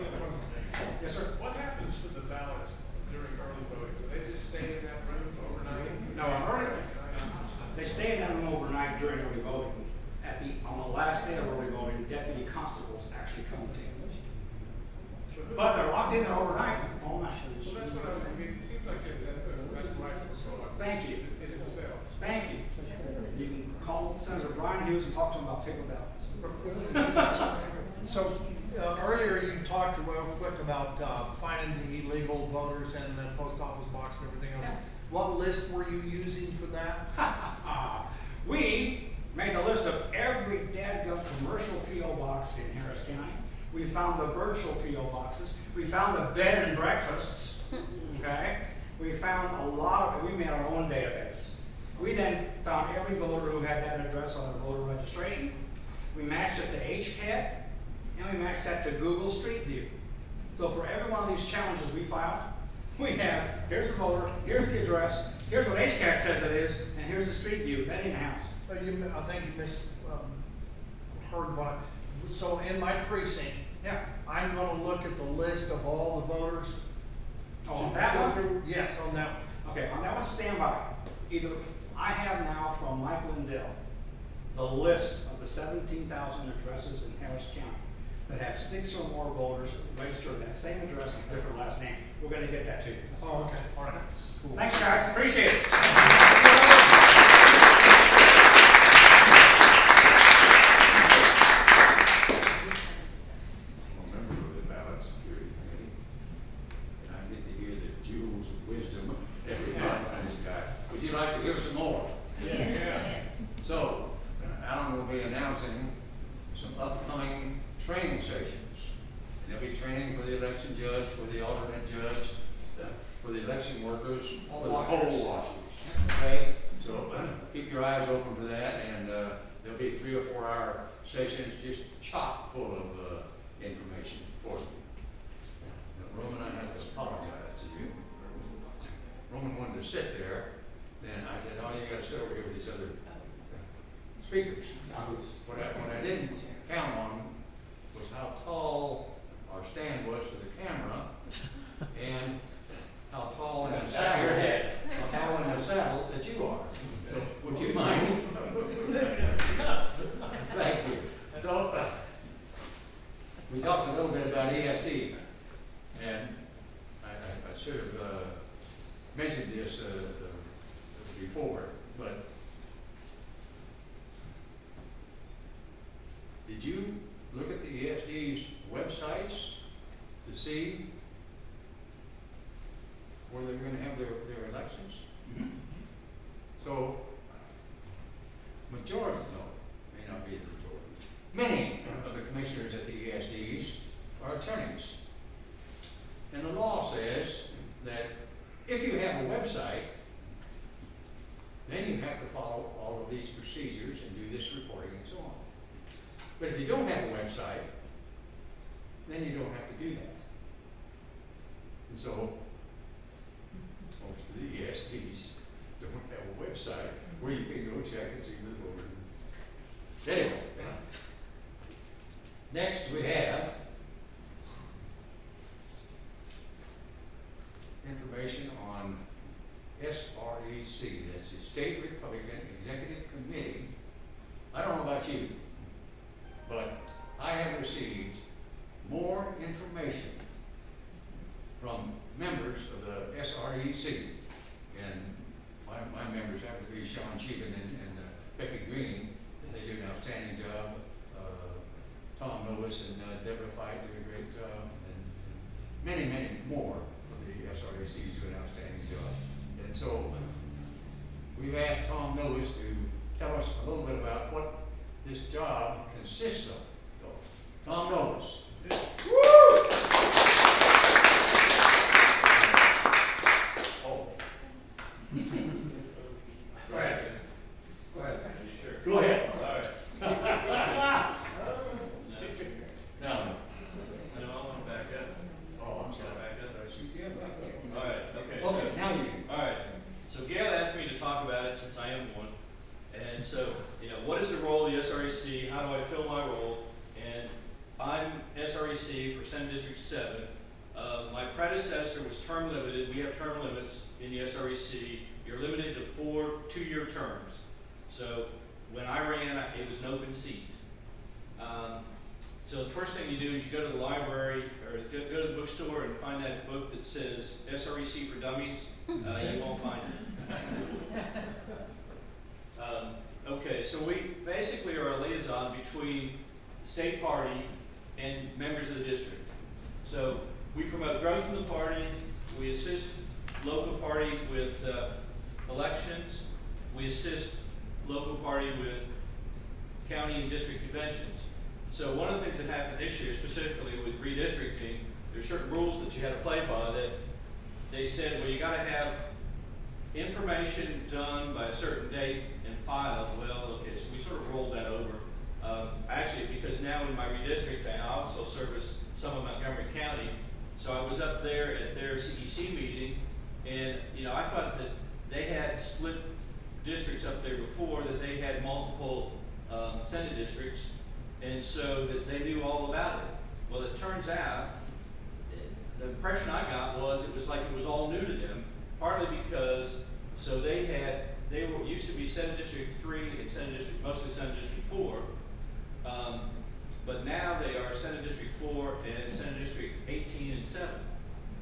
Yes, sir. What happens to the ballots during early voting? Do they just stay in that room overnight? No, they stay in that room overnight during early voting. On the last day of early voting, deputy constables actually come to take them. But they're locked in there overnight, all night. Well, that's what I mean, it seems like that's right. Thank you. In itself. Thank you. You can call Senator Brian Hughes and talk to him about paper ballots. So, earlier you talked real quick about finding the illegal voters and the post office box and everything else. Yeah. What list were you using for that? We made a list of every dadgum commercial P.O. box in Harris County. We found the virtual P.O. boxes. We found the bed and breakfasts. Okay? We found a lot of, we made our own database. We then found every voter who had that address on their voter registration. We matched it to HCAT, and we matched that to Google Street View. So for every one of these challenges we filed, we have, here's the voter, here's the address, here's what HCAT says it is, and here's the street view. That ain't a house. I think you heard what. So in my precinct, Yeah. I'm going to look at the list of all the voters that one. Okay, on that one, stand by. Either I have now from Mike Lindell the list of the 17,000 addresses in Harris County that have 6 or more voters registered that same address with different last name. We're gonna get that to you. Oh, okay, all right. Cool. Thanks, guys, appreciate it. I'm a member of the Ballot Security Committee, and I get to hear the jewels of wisdom every month from this guy. Would you like to hear some more? Yeah. So, Alan will be announcing some upcoming training sessions. And there'll be training for the election judge, for the alternate judge, for the election workers, for the poll watchers. Okay? So, keep your eyes open for that, and there'll be 3 or 4 hour sessions just chock full of information for you. Now, Roman, I have to apologize to you. Roman wanted to sit there, then I said, oh, you gotta sit over here with these other speakers. What I didn't count on was how tall our stand was for the camera, and how tall in the saddle, how tall in the saddle that you are. So, would you mind? Thank you. So, we talked a little bit about ESD, and I should have mentioned this before, but did you look at the ESD's websites to see where they're going to have their elections? Mhm. So, majority, no, may not be the majority. Many of the commissioners at the ESDs are attorneys. And the law says that if you have a website, then you have to follow all of these procedures and do this reporting and so on. But if you don't have a website, then you don't have to do that. And so, most of the ESTs don't have a website where you can go check and see the voter. Anyway, next we have information on SREC, that's the State Republican Executive Committee. I don't know about you, but I have received more information from members of the SREC, and my members happen to be Sean Sheehan and Becky Green. They do an outstanding job. Tom Nolis and Deborah Fight do a great job, and many, many more of the SRECs do an outstanding job. And so we've asked Tom Nolis to tell us a little bit about what this job consists of. So, Tom Nolis. Oh. Go ahead. Go ahead. Sure. Go ahead. All right. No. No, I want to back up. Oh, I'm sorry. Back up. Yeah, back up. All right, okay. Okay, So, now you. all right. So Gail asked me to talk about it since I am one. And so, what is the role of the SREC? How do I fill my role? And I'm SREC for Senate District 7. My predecessor was term limited. We have term limits in the SREC. You're limited to 4 two-year terms. So when I ran, it was an open seat. So the first thing you do is you go to the library or go to the bookstore and find that book that says SREC for Dummies. You won't find it. Okay, so we basically are a liaison between the state party and members of the district. So we promote growth in the party, we assist local party with elections, we assist local party with county and district conventions. So one of the things that happened this year, specifically with redistricting, there's certain rules that you had to play by that they said, well, you gotta have information done by a certain date and filed. Well, okay, so we sort of rolled that over. Actually, because now in my redistricting, I also service some of Montgomery County. So I was up there at their CEC meeting, and I thought that they had split districts up there before, that they had multiple Senate districts, and so that they knew all about it. Well, it turns out, the impression I got was it was like it was all new to them, partly because, used to be Senate District 3 and mostly Senate District 4. But now they are Senate District 4 and Senate District 18 and 7.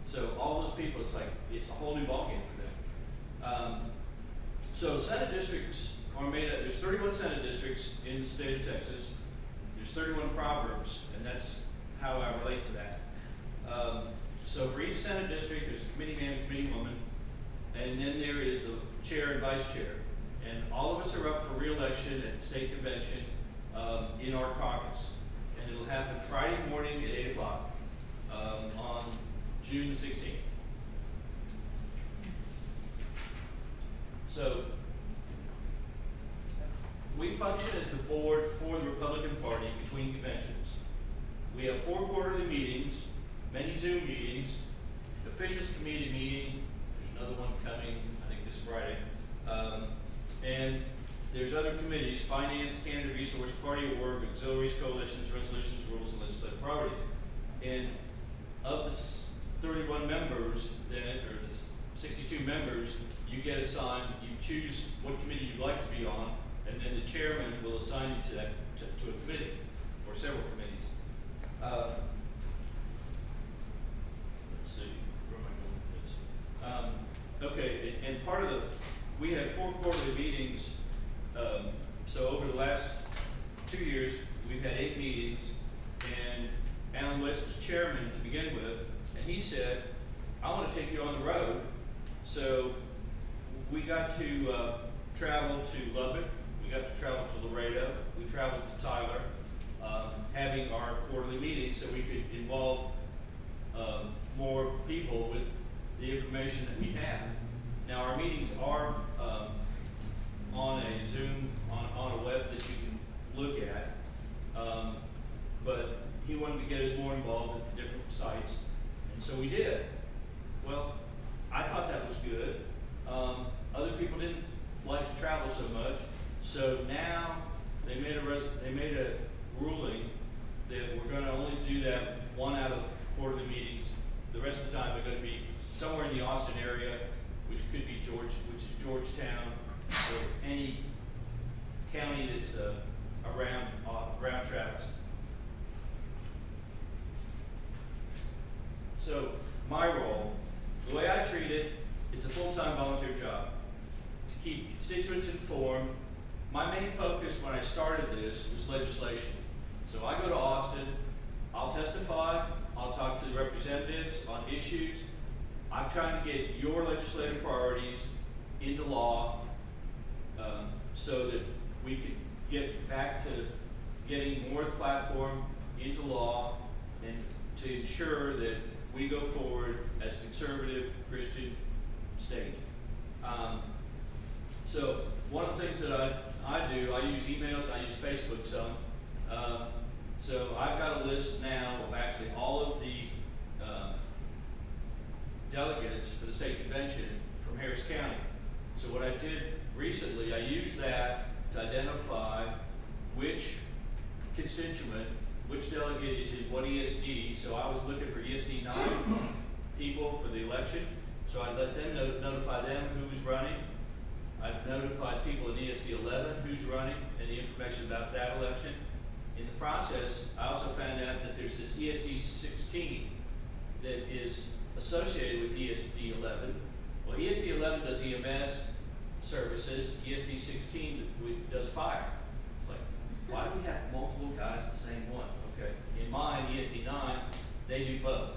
So all those people, it's a whole new ballgame for them. So Senate districts are made up, there's 31 Senate districts in the state of Texas. There's 31 proverbs, and that's how I relate to that. So for each Senate district, there's a committee man and committee woman, and then there is the chair and vice chair. And all of us are up for re-election at the state convention in our caucus. And it'll happen Friday morning at 8 o'clock on June 16th. So we function as the board for the Republican Party between conventions. We have 4 quarterly meetings, many Zoom meetings, the Officials Committee meeting, there's another one coming, I think this Friday, and there's other committees, finance, candidate resource, party at work, auxiliaries, coalitions, resolutions, rules, and legislative priorities. And of the 31 members, or the 62 members, you get assigned, you choose what committee you'd like to be on, and then the chairman will assign you to that, to a committee, or several committees. Let's see, where am I going with this? Okay, and part of we have 4 quarterly meetings, so over the last 2 years, we've had 8 meetings, and Alan West was chairman to begin with, and he said, I want to take you on the road. So we got to travel to Lubbock, we got to travel to Laredo, we traveled to Tyler, having our quarterly meetings so we could involve more people with the information that we have. Now our meetings are on a Zoom, on a web that you can look at, but he wanted to get us more involved at the different sites, and so we did. Well, I thought that was good. Other people didn't like to travel so much, so now they made a ruling that we're going to only do that 1 out of quarterly meetings. The rest of the time they're going to be somewhere in the Austin area, which could be Georgetown, or any county that's around Travis. So my role, the way I treat it, it's a full-time volunteer job to keep constituents informed. My main focus when I started this was legislation. So I go to Austin, I'll testify, I'll talk to the representatives on issues. I'm trying to get your legislative priorities into law so that we could get back to getting more of the platform into law and to ensure that we go forward as a conservative Christian state. So one of the things that I do, I use emails, I use Facebook some. So I've got a list now of actually all of the delegates for the state convention from Harris County. So what I did recently, I used that to identify which constituent, which delegate is in what ESD. So I was looking for ESD 9 people for the election. So I let them notify them who's running. I notified people in ESD 11 who's running and the information about that election. In the process, I also found out that there's this ESD 16 that is associated with ESD 11. Well, ESD 11 does EMS services, ESD 16 does fire. It's like, why do we have multiple guys at the same one? Okay, in mine, ESD 9, they do both.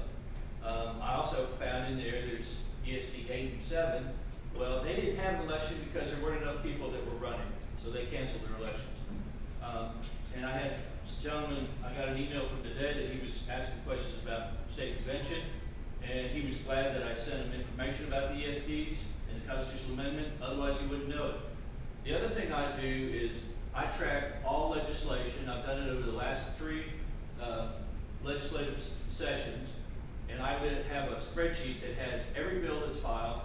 I also found in there's ESD 8 and 7. Well, they didn't have an election because there weren't enough people that were running, so they canceled their elections. And I had this gentleman, I got an email from today that he was asking questions about state convention, and he was glad that I sent him information about the ESDs and the constitutional amendment, otherwise he wouldn't know it. The other thing I do is I track all legislation. I've done it over the last 3 legislative sessions, and I have a spreadsheet that has every bill that's filed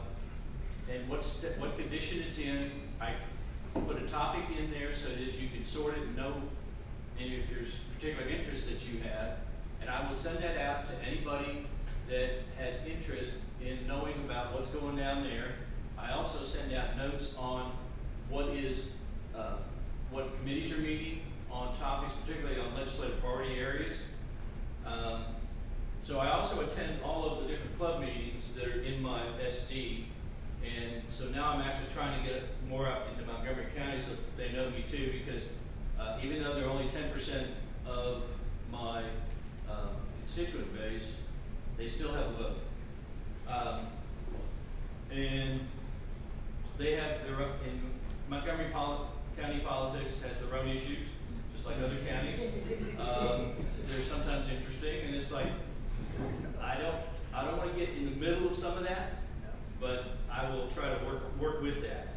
and what condition it's in. I put a topic in there so that you can sort it and know, and if there's particular interest that you have, and I will send that out to anybody that has interest in knowing about what's going down there. I also send out notes on what committees are meeting on topics, particularly on legislative priority areas. So I also attend all of the different club meetings that are in my SD, and so now I'm actually trying to get more out into Montgomery County so that they know me too, because even though they're only 10% of my constituent base, they still have a vote. And they have their own, in Montgomery County politics has their own issues, just like other counties. They're sometimes interesting, and it's like, I don't want to get in the middle of some of that, but I will try to work with that.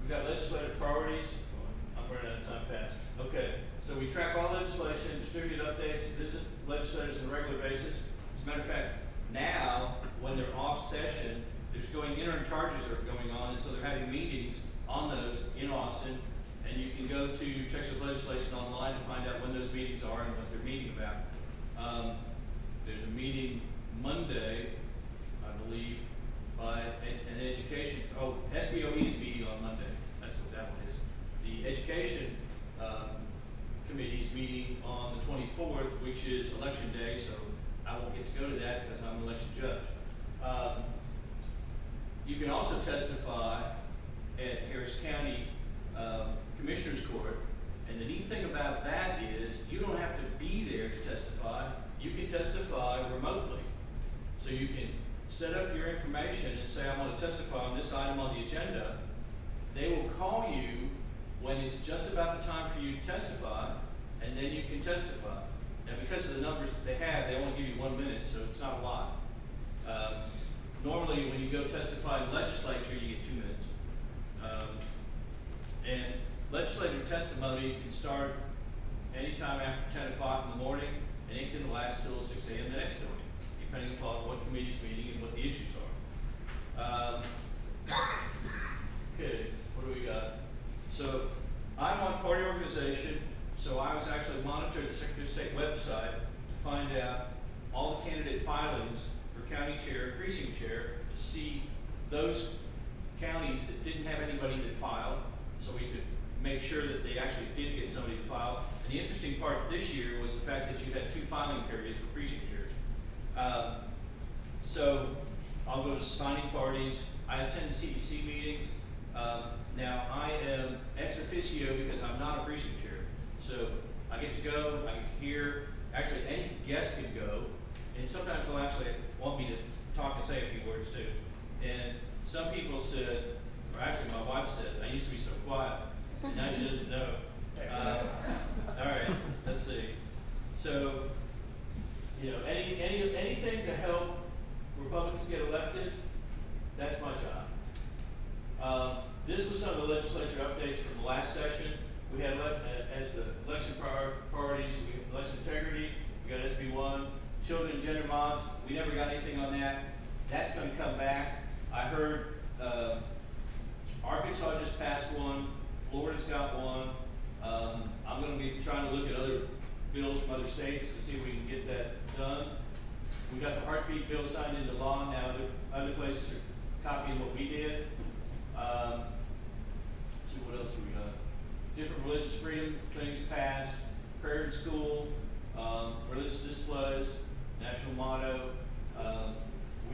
We've got legislative priorities. I'm running out of time fast. Okay, so we track all legislation, distribute updates, visit legislators on a regular basis. As a matter of fact, now, when they're off session, there's interim charges are going on, and so they're having meetings on those in Austin, and you can go to Texas Legislation Online and find out when those meetings are and what they're meeting about. There's a meeting Monday, I believe, by an education, SBOE is meeting on Monday. That's what that one is. The education committee is meeting on the 24th, which is election day, so I won't get to go to that because I'm an election judge. You can also testify at Harris County Commissioner's Court, and the neat thing about that is you don't have to be there to testify. You can testify remotely. So you can set up your information and say, I want to testify on this item on the agenda. They will call you when it's just about the time for you to testify, and then you can testify. Now, because of the numbers that they have, they only give you 1 minute, so it's not a lot. Normally, when you go testify in legislature, you get 2 minutes. And legislative testimony can start anytime after 10 o'clock in the morning, and it can last till 6 a.m. the next morning, depending upon what committee's meeting and what the issues are. Okay, what do we got? So I'm on party organization, so I was actually monitoring the Secretary of State website to find out all the candidate filings for county chair, precinct chair, to see those counties that didn't have anybody that filed, so we could make sure that they actually did get somebody to file. And the interesting part this year was the fact that you had 2 filing periods for precinct chairs. So I'll go to signing parties. I attend CDC meetings. Now I am ex officio because I'm not a precinct chair. So I get to go, I get to hear. Actually, any guest can go, and sometimes they'll actually want me to talk and say a few words too. And some people said, or actually my wife said, I used to be so quiet, and now she doesn't know. All right, let's see. So, you know, anything to help Republicans get elected, that's my job. This was some of the legislature updates from the last session. We had, as the election priorities, we had election integrity, we got SB1, children and gender mods. We never got anything on that. That's going to come back. I heard Arkansas just passed one, Florida's got one. I'm going to be trying to look at other bills from other states to see if we can get that done. We got the heartbeat bill signed into law. Now other places are copying what we did. Let's see, what else have we got? Different religious freedom things passed, prayer in school, religious displays, national motto.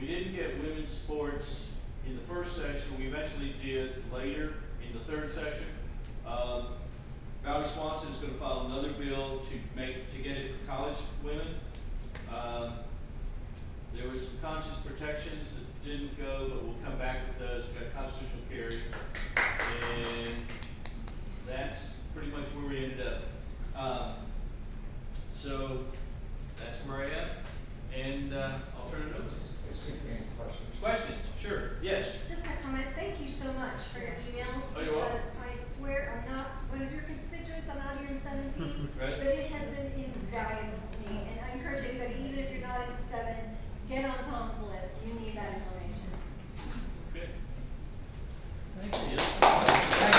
We didn't get women's sports in the first session. We eventually did later in the third session. Valerie Swanson is going to file another bill to get it for college women. There was some conscious protections that didn't go, but we'll come back with those. We've got constitutional carry, and that's pretty much where we ended up. So that's where I am, and I'll turn it over. Questions? Sure. Yes. Just a comment. Thank you so much for your emails, Oh, you're welcome. because I swear I'm not one of your constituents. I'm out here in 17, Right. but it has been invaluable to me. And I encourage anybody, even if you're not in 7, get on Tom's list. You need that information. Okay. Thank you. Yes.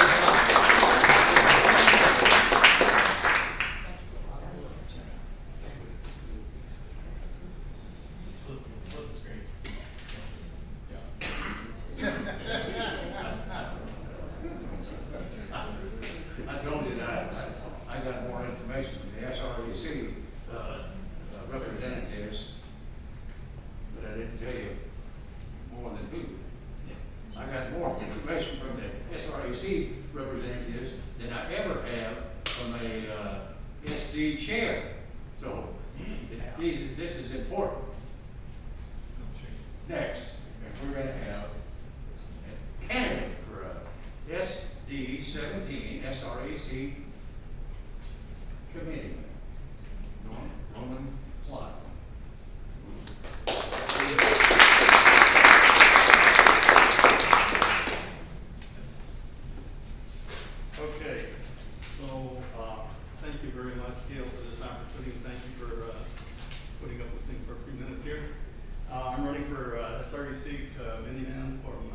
running for SREC minivan from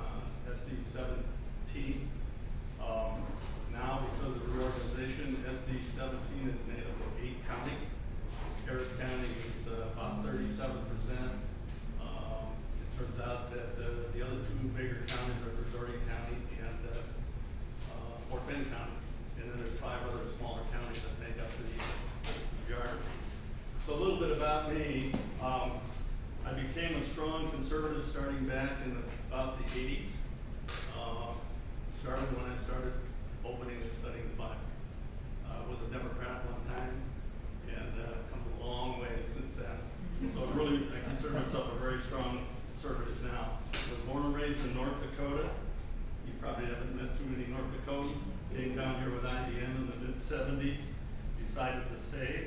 SD 17. Now, because of the reorganization, SD 17 is made up of 8 counties. Harris County is about 37%. It turns out that the other 2 bigger counties are Missouri County and Fort Bend County. And then there's 5 other smaller counties that make up the geography. So a little bit about me. I became a strong conservative starting back in about the 80s. Started when I started opening and studying the Bible. I was a Democrat one time, and come a long way since then. So I consider myself a very strong conservative now. I was born and raised in North Dakota. You probably haven't met too many North Dakotans. Came down here with IBM in the mid-70s, decided to stay.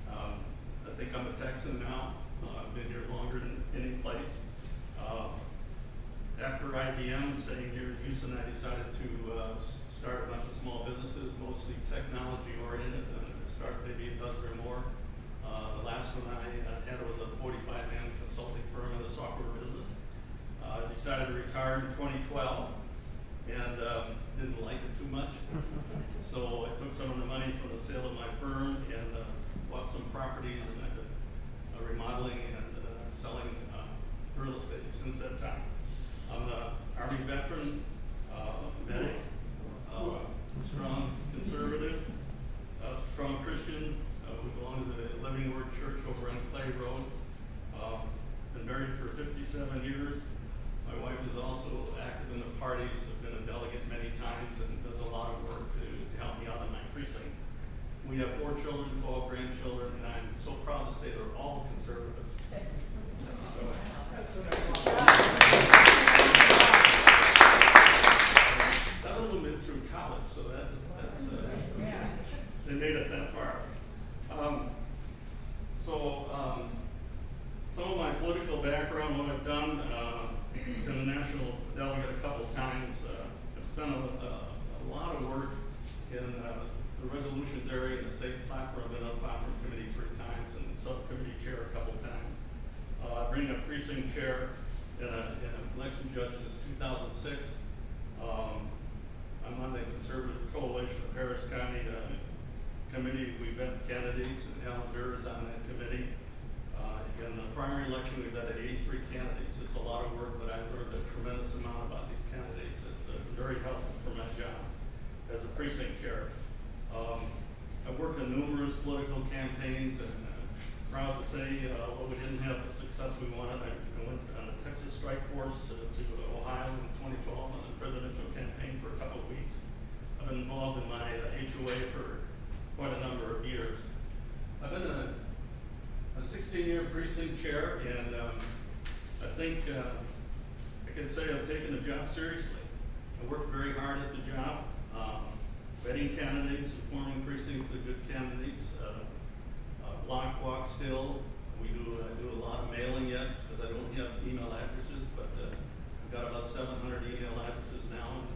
I think I'm a Texan now. I've been here longer than any place. After IBM, staying here in Houston, I decided to start a bunch of small businesses, mostly technology oriented, and start maybe a dozen or more. The last one I had was a 45-man consulting firm in the software business. I decided to retire in 2012 and didn't like it too much. So I took some of the money from the sale of my firm and bought some properties, and I've been remodeling and selling real estate since that time. I'm an Army veteran, medic, strong conservative, strong Christian. We belong to the Living Word Church over on Clay Road. Been married for 57 years. My wife is also active in the parties, has been a delegate many times, and does a lot of work to help me out in my precinct. We have 4 children, 12 grandchildren, and I'm so proud to say they're all conservatives. Some of them been through college, so that's they made it that far. Some of my political background, what I've done, been a national delegate a couple times. I've spent a lot of work in the resolutions area in the state platform. I've been on platform committee 3 times and subcommittee chair a couple times. I've been a precinct chair and an election judge since 2006. I'm on the conservative coalition of Harris County committee. We vet candidates, and Alan Vera is on that committee. In the primary election, we've vetted 83 candidates. It's a lot of work, but I've learned a tremendous amount about these candidates. It's very helpful for my job as a precinct chair. I've worked in numerous political campaigns, and proud to say, although we didn't have the success we wanted, I went on a Texas strike force to Ohio in 2012 on the presidential campaign for a couple of weeks. I've been involved in my HOA for quite a number of years. I've been a 16-year precinct chair, and I think I can say I've taken the job seriously. I worked very hard at the job, vetting candidates and forming precincts of good candidates. Block walk still. I do a lot of mailing yet because I don't have email addresses, but I've got about 700 email addresses now.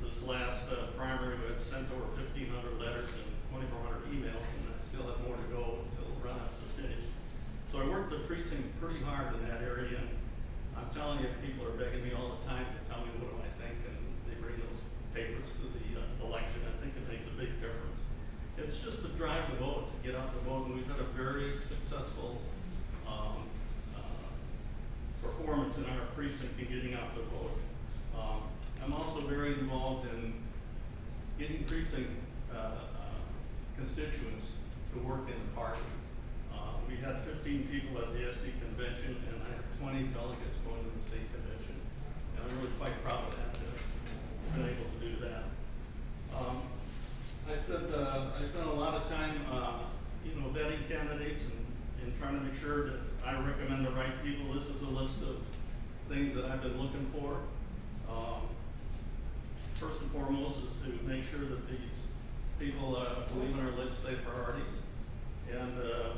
This last primary, we had sent over 1,500 letters and 2,400 emails, and I still have more to go until the run-ups are finished. So I worked the precinct pretty hard in that area, and I'm telling you, people are begging me all the time to tell me what do I think, and they bring those papers to the election. I think it makes a big difference. It's just to drive the vote, to get out the vote, and we've had a very successful performance in our precinct in getting out the vote. I'm also very involved in getting precinct constituents to work in the party. We had 15 people at the SD convention, and I have 20 delegates going to the state convention. And I'm really quite proud of that, to have been able to do that. I spent a lot of time, vetting candidates and trying to make sure that I recommend the right people. This is a list of things that I've been looking for. First and foremost is to make sure that these people believe in our legislative priorities. And the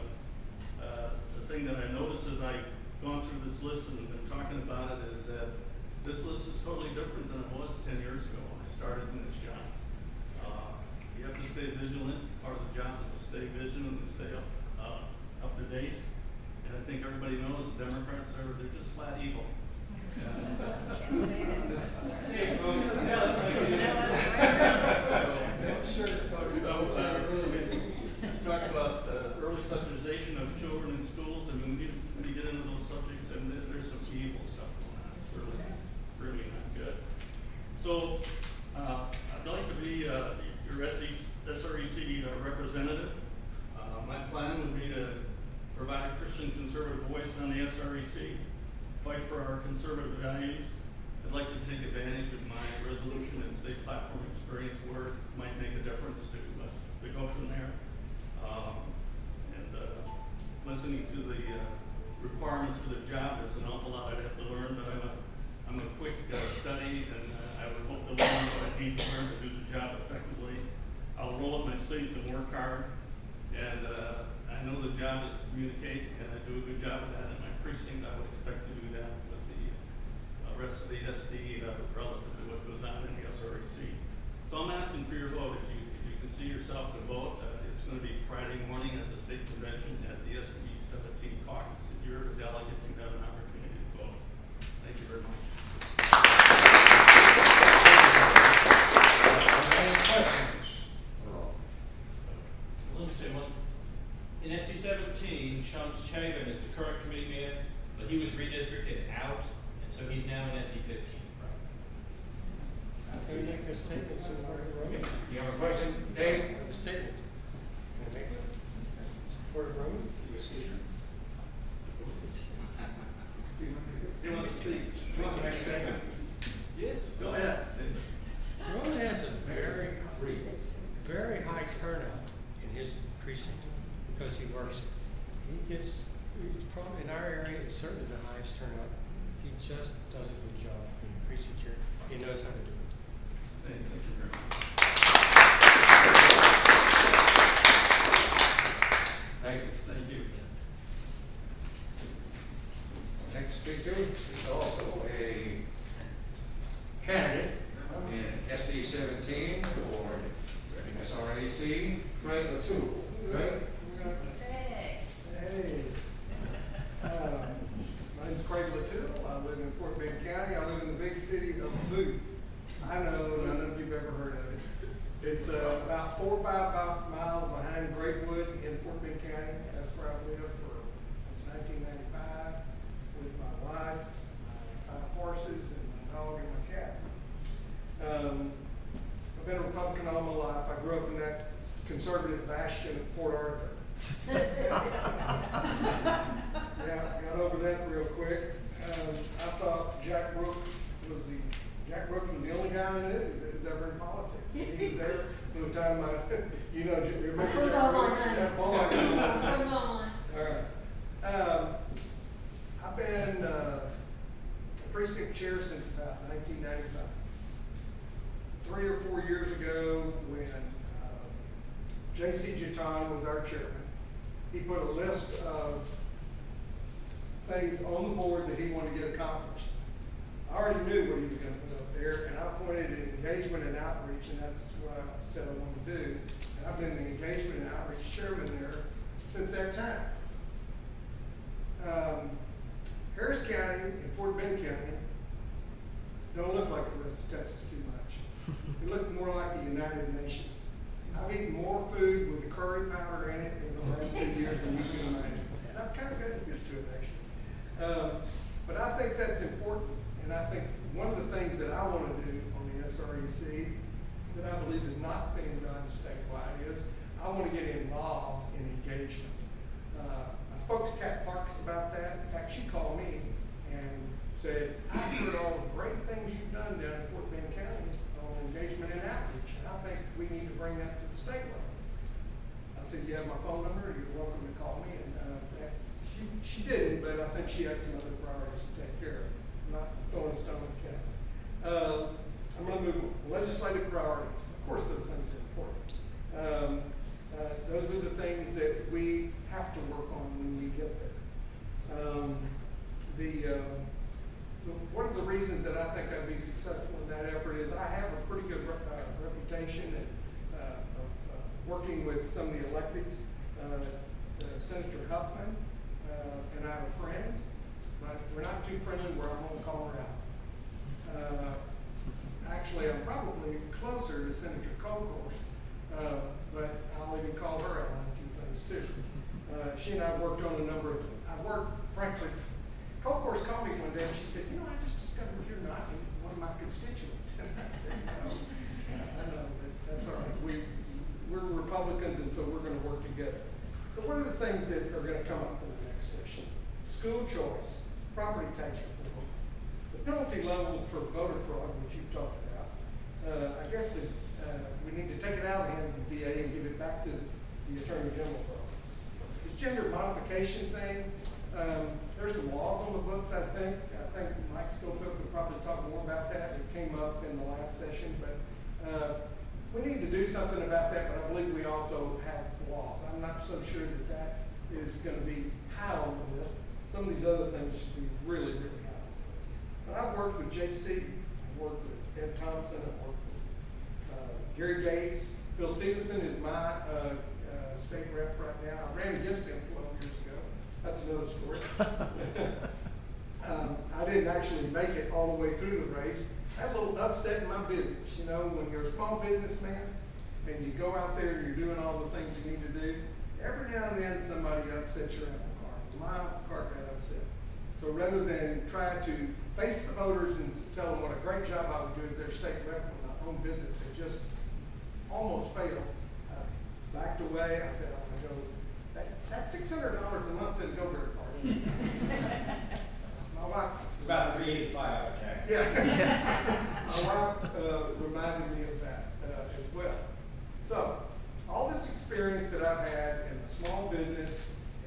thing that I noticed as I've gone through this list and been talking about it is that this list is totally different than it was 10 years ago when I started in this job. You have to stay vigilant. Part of the job is to stay vigilant and stay up to date. And I think everybody knows the Democrats they're just flat evil. Talk about early subsidization of children in schools, and when you get into those subjects, and there's some evil stuff going on. It's really not good. So, I'd like to be your SREC representative. My plan would be to provide a Christian conservative voice on the SREC, fight for our conservative values. I'd like to take advantage of my resolution and state platform experience where it might make a difference to go from there. Listening to the requirements for the job, there's an awful lot I'd have to learn, but I'm a quick study, and I would hope to learn what I need to learn to do the job effectively. I'll roll up my sleeves and work hard, and I know the job is to communicate, and I do a good job of that in my precinct. I would expect to do that with the rest of the SD relative to what goes on in the SREC. So I'm asking for your vote. If you can see yourself to vote, it's going to be Friday morning at the state convention at the SD 17 caucus. If you're a delegate, you have an opportunity to vote. Thank you very much. Any questions? Let me say one. In SD 17, Sean Chabin is the current committee man, but he was redistricted out, and so he's now in SD 15. Can you make a statement somewhere, Roman? You have a question, Dave? A statement. Can I make it? For Roman? He wants to speak. He wants to make a statement. Yes. Go ahead. Roman has a very high turnout in his precinct because he works. He's probably in our area, it's certainly the highest turnout. He just does a good job being precinct chair. He knows how to do it. Thank you very much. Thank you. Thank you. Next speaker is also a candidate in SD 17 for SRAC, Craig Latour. Craig? Hey. Hey. My name's Craig Latour. I live in Fort Bend County. I live in the big city of Booth. I know none of you've ever heard of it. It's about 4 or 5 miles behind Greatwood in Fort Bend County. That's where I've lived since 1995 with my wife, my 5 horses, and my dog and my cat. I've been a Republican all my life. I grew up in that conservative bastion of Port Arthur. Yeah, got over that real quick. I thought Jack Brooks was the only guy I knew that was ever in politics. He was there from the time you remember I'm from Jack Belmont, Brooks? honey. Yeah, Belmont. I'm from Belmont. All right. I've been precinct chair since about 1995. 3 or 4 years ago, when J.C. Jeton was our chairman, he put a list of things on the board that he wanted to get accomplished. I already knew what he was going to put up there, and I pointed at engagement and outreach, and that's what I said I wanted to do. And I've been the engagement and outreach chairman there since that time. Harris County and Fort Bend County don't look like the rest of Texas too much. They look more like the United Nations. I've eaten more food with the curry powder in it in the last 2 years than you can imagine. And I've kind of gotten used to it, actually. But I think that's important. And I think one of the things that I want to do on the SREC that I believe is not being done statewide is I want to get involved in engagement. I spoke to Kat Parks about that. In fact, she called me and said, I've heard all the great things you've done down in Fort Bend County on engagement and outreach. And I think we need to bring that to the state level. I said, you have my phone number, you're welcome to call me. And she didn't, but I think she had some other priorities to take care of. I'm not throwing a stone at Kat. I'm going to move on. Legislative priorities. Of course, those things are important. Those are the things that we have to work on when we get there. One of the reasons that I think I'd be successful in that effort is I have a pretty good reputation of working with some of the electeds. Senator Huffman and I are friends, but we're not too friendly where I'm gonna call her out. Actually, I'm probably closer to Senator Colcourse, but I'll even call her out on a few things too. She and I have worked on a number of, frankly, Colcourse called me one day and she said, you know, I just discovered you're not one of my constituents. And I said, no, I know, but that's all right. We're Republicans, and so we're gonna work together. So what are the things that are gonna come up in the next session? School choice, property tax reform, the penalty levels for voter fraud, which you've talked about. I guess that we need to take it out of the hand of the DA and give it back to the Attorney General's office. This gender modification thing, there's some laws on the books, I think. I think Mike Schofield could probably talk more about that. It came up in the last session, but we need to do something about that, but I believe we also have laws. I'm not so sure that that is gonna be high on the list. Some of these other things should be really, really high on the list. But I've worked with JC, I've worked with Ed Thompson, I've worked with Gary Gates. Phil Stevenson is my state rep right now. I ran against him 12 years ago. That's another story. I didn't actually make it all the way through the race. I had a little upset in my business. You know, when you're a small businessman and you go out there and you're doing all the things you need to do, every now and then somebody upsets your apple cart. My cart got upset. So rather than try to face the voters and tell them what a great job I would do as their state rep when my own business had just almost failed, I backed away. I said, I'm gonna go, that $600 a month didn't go very far. My wife. It's about $385 after tax. Yeah. My wife reminded me of that as well. So, all this experience that I've had in the small business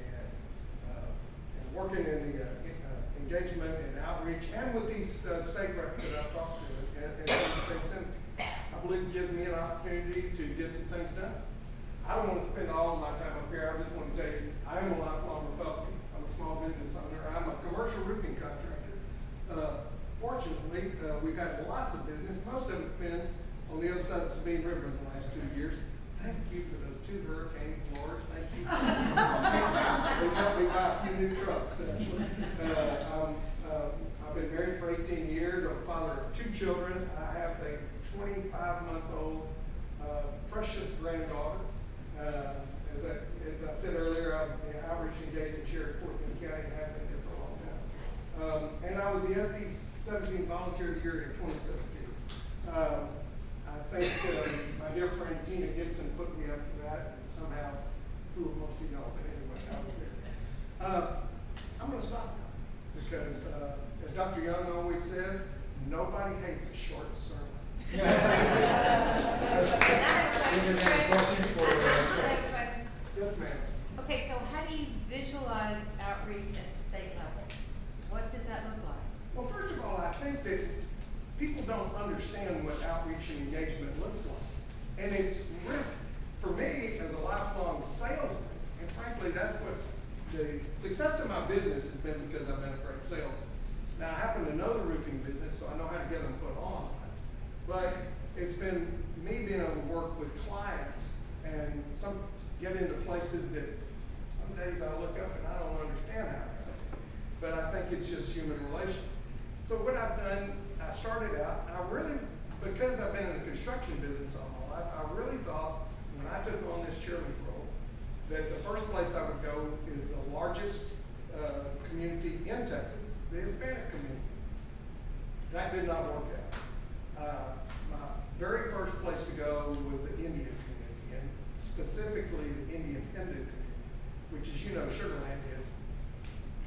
and working in the engagement and outreach, and with these state reps that I've talked to and the state senate, I believe it gives me an opportunity to get some things done. I don't want to spend all of my time up here. I just want to tell you, I am a lifelong Republican. I'm a small business owner. I'm a commercial roofing contractor. Fortunately, we've had lots of business. Most of it's been on the other side of the Sabine River in the last 2 years. Thank you for those 2 hurricanes, Lord. Thank you. They've helped me buy a few new trucks, actually. I've been married for 18 years. I'm a father of 2 children. I have a 25-month-old precious granddaughter. As I said earlier, I'm the outreach engagement chair at Portland County and have been here for a long time. And I was the SD 17 Volunteer of the Year in 2017. I think my dear friend Tina Gibson put me up for that and somehow fooled most of y'all, but anyway, I was there. I'm going to stop now because, as Dr. Young always says, nobody hates a short sermon. I have a question. Yes, ma'am. Okay, so how do you visualize outreach at the state level? What does that look like? Well, first of all, I think that people don't understand what outreach and engagement looks like. And it's really, for me, as a lifelong salesman, and frankly, that's what the success of my business has been because I've been a great salesman. Now, I happen to know the roofing business, so I know how to get them put on. But it's been me being able to work with clients and get into places that some days I look up and I don't understand how it goes. But I think it's just human relations. So what I've done, I started out, because I've been in the construction business all my life, I really thought when I took on this chairman's role that the first place I would go is the largest community in Texas, the Hispanic community. That did not work out. My very first place to go was the Indian community, and specifically the Indian Hindu community, which is, you know, Sugar Land is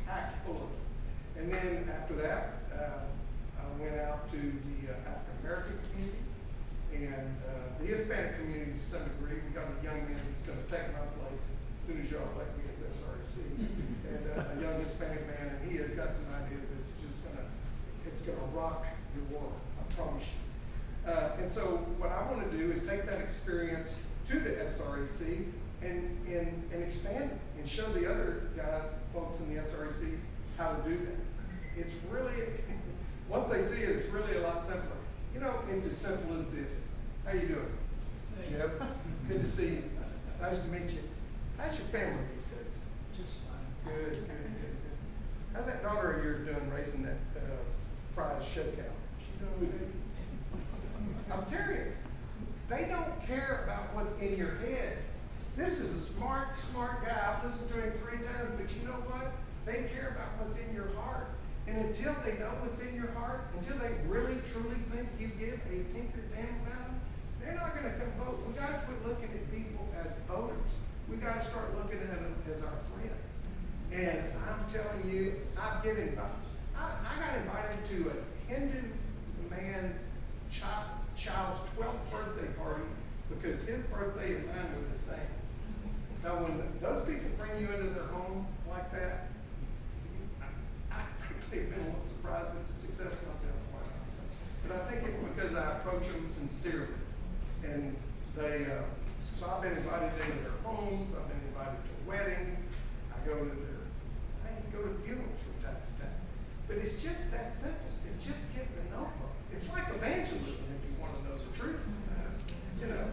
packed full of it. And then after that, I went out to the African American community and the Hispanic community to some degree. We got a young man that's going to take my place as soon as y'all elect me as SRC, and a young Hispanic man, and he has got some ideas that it's gonna rock your world. I promise you. And so what I want to do is take that experience to the SREC and expand it and show the other folks in the SRECs how to do that. It's really, once they see it, it's really a lot simpler. You know, it's as simple as this. How you doing? Jeb, good to see you. Nice to meet you. How's your family these days? Just fine. Good, good, good, good. How's that daughter of yours doing raising that, prize show cow? She doing okay? I'm serious. They don't care about what's in your head. This is a smart, smart guy. I've listened to him 3 times, but you know what? They care about what's in your heart. And until they know what's in your heart, until they really, truly think you give a tinker damn about them, they're not gonna come vote. We gotta quit looking at people as voters. We gotta start looking at them as our friends. And I'm telling you, I got invited to a Hindu man's child's 12th birthday party because his birthday and mine were the same. Now, when those people bring you into their home like that, I frankly have been a little surprised at the success myself, quite honestly. But I think it's because I approach them sincerely. And they, so I've been invited into their homes, I've been invited to weddings, I go to funerals from time to time. But it's just that simple. It's just getting to know folks. It's like evangelism if you want to know the truth. You know,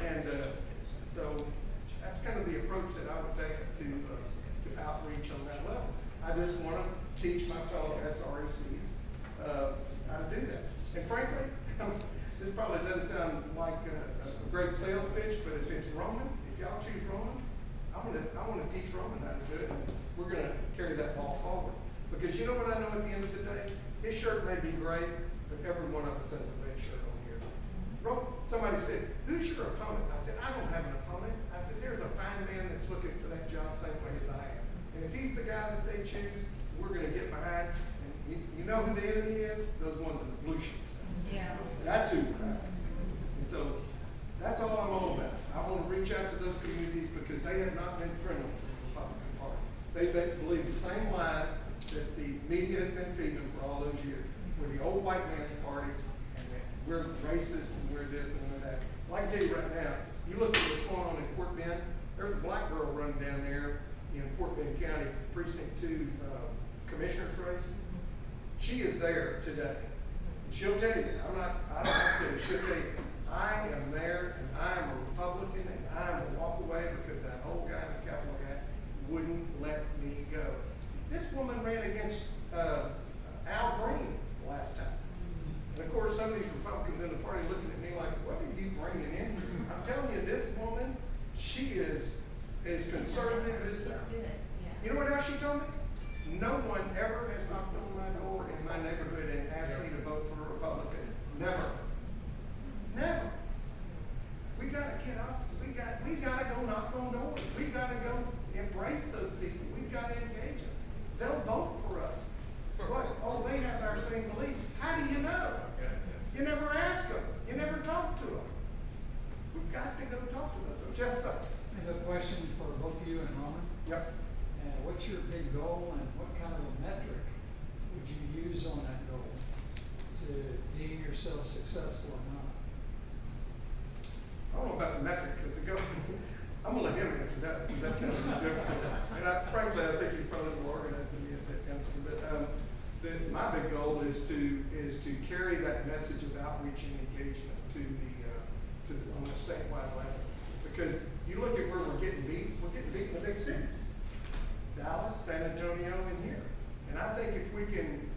and so that's kind of the approach that I would take to outreach on that level. I just want to teach my fellow SRECs how to do that. And frankly, this probably doesn't sound like a great sales pitch, but if it's Roman, if y'all choose Roman, I want to teach Roman how to do it. And we're going to carry that ball forward. Because you know what I know at the end of the day? His shirt may be great, but every one of us has a red shirt on here. Somebody said, "Who's your opponent?" I said, "I don't have an opponent." I said, "There's a fine man that's looking for that job same way as I am. And if he's the guy that they choose, we're going to get behind." And you know who the enemy is? Those ones in the blue shirts. Yeah. That's who we're after. And so that's all I'm all about. I want to reach out to those communities because they have not been friendly to the Republican Party. They believe the same lies that the media has been feeding them for all those years. We're the old white man's party, and that we're racist, and we're this and we're that. Well, I can tell you right now, you look at what's going on in Fort Bend, there's a black girl running down there in Fort Bend County, Precinct 2 commissioner's race. She is there today. And she'll tell you, I don't have to tell you, she'll tell you, I am there, and I am a Republican, and I am a walk away because that old guy in the cowboy hat wouldn't let me go. This woman ran against Al Green last time. And of course, some of these Republicans in the party looking at me like, what are you bringing in here? I'm telling you, this woman, she is as conservative as She's good, yeah. You know what else she told me? No one ever has knocked on my door in my neighborhood and asked me to vote for a Republican. Never. Never. We gotta get off. We gotta go knock on doors. We gotta go embrace those people. We gotta engage them. They'll vote for us. What? Oh, they have our same beliefs. How do you know? You never ask them. You never talk to them. We've got to go talk to them. So just so. I have a question for both you and Roman. Yep. What's your big goal and what kind of a metric would you use on that goal to deem yourself successful or not? I don't know about the metrics, but the goal, I'm gonna let him answer that, because that sounds difficult. And frankly, I think he's probably more organized than me at that answer. But my big goal is to carry that message of outreach and engagement on a statewide level. Because you look at where we're getting beat in the big cities. Dallas, San Antonio, and here. And I think if we can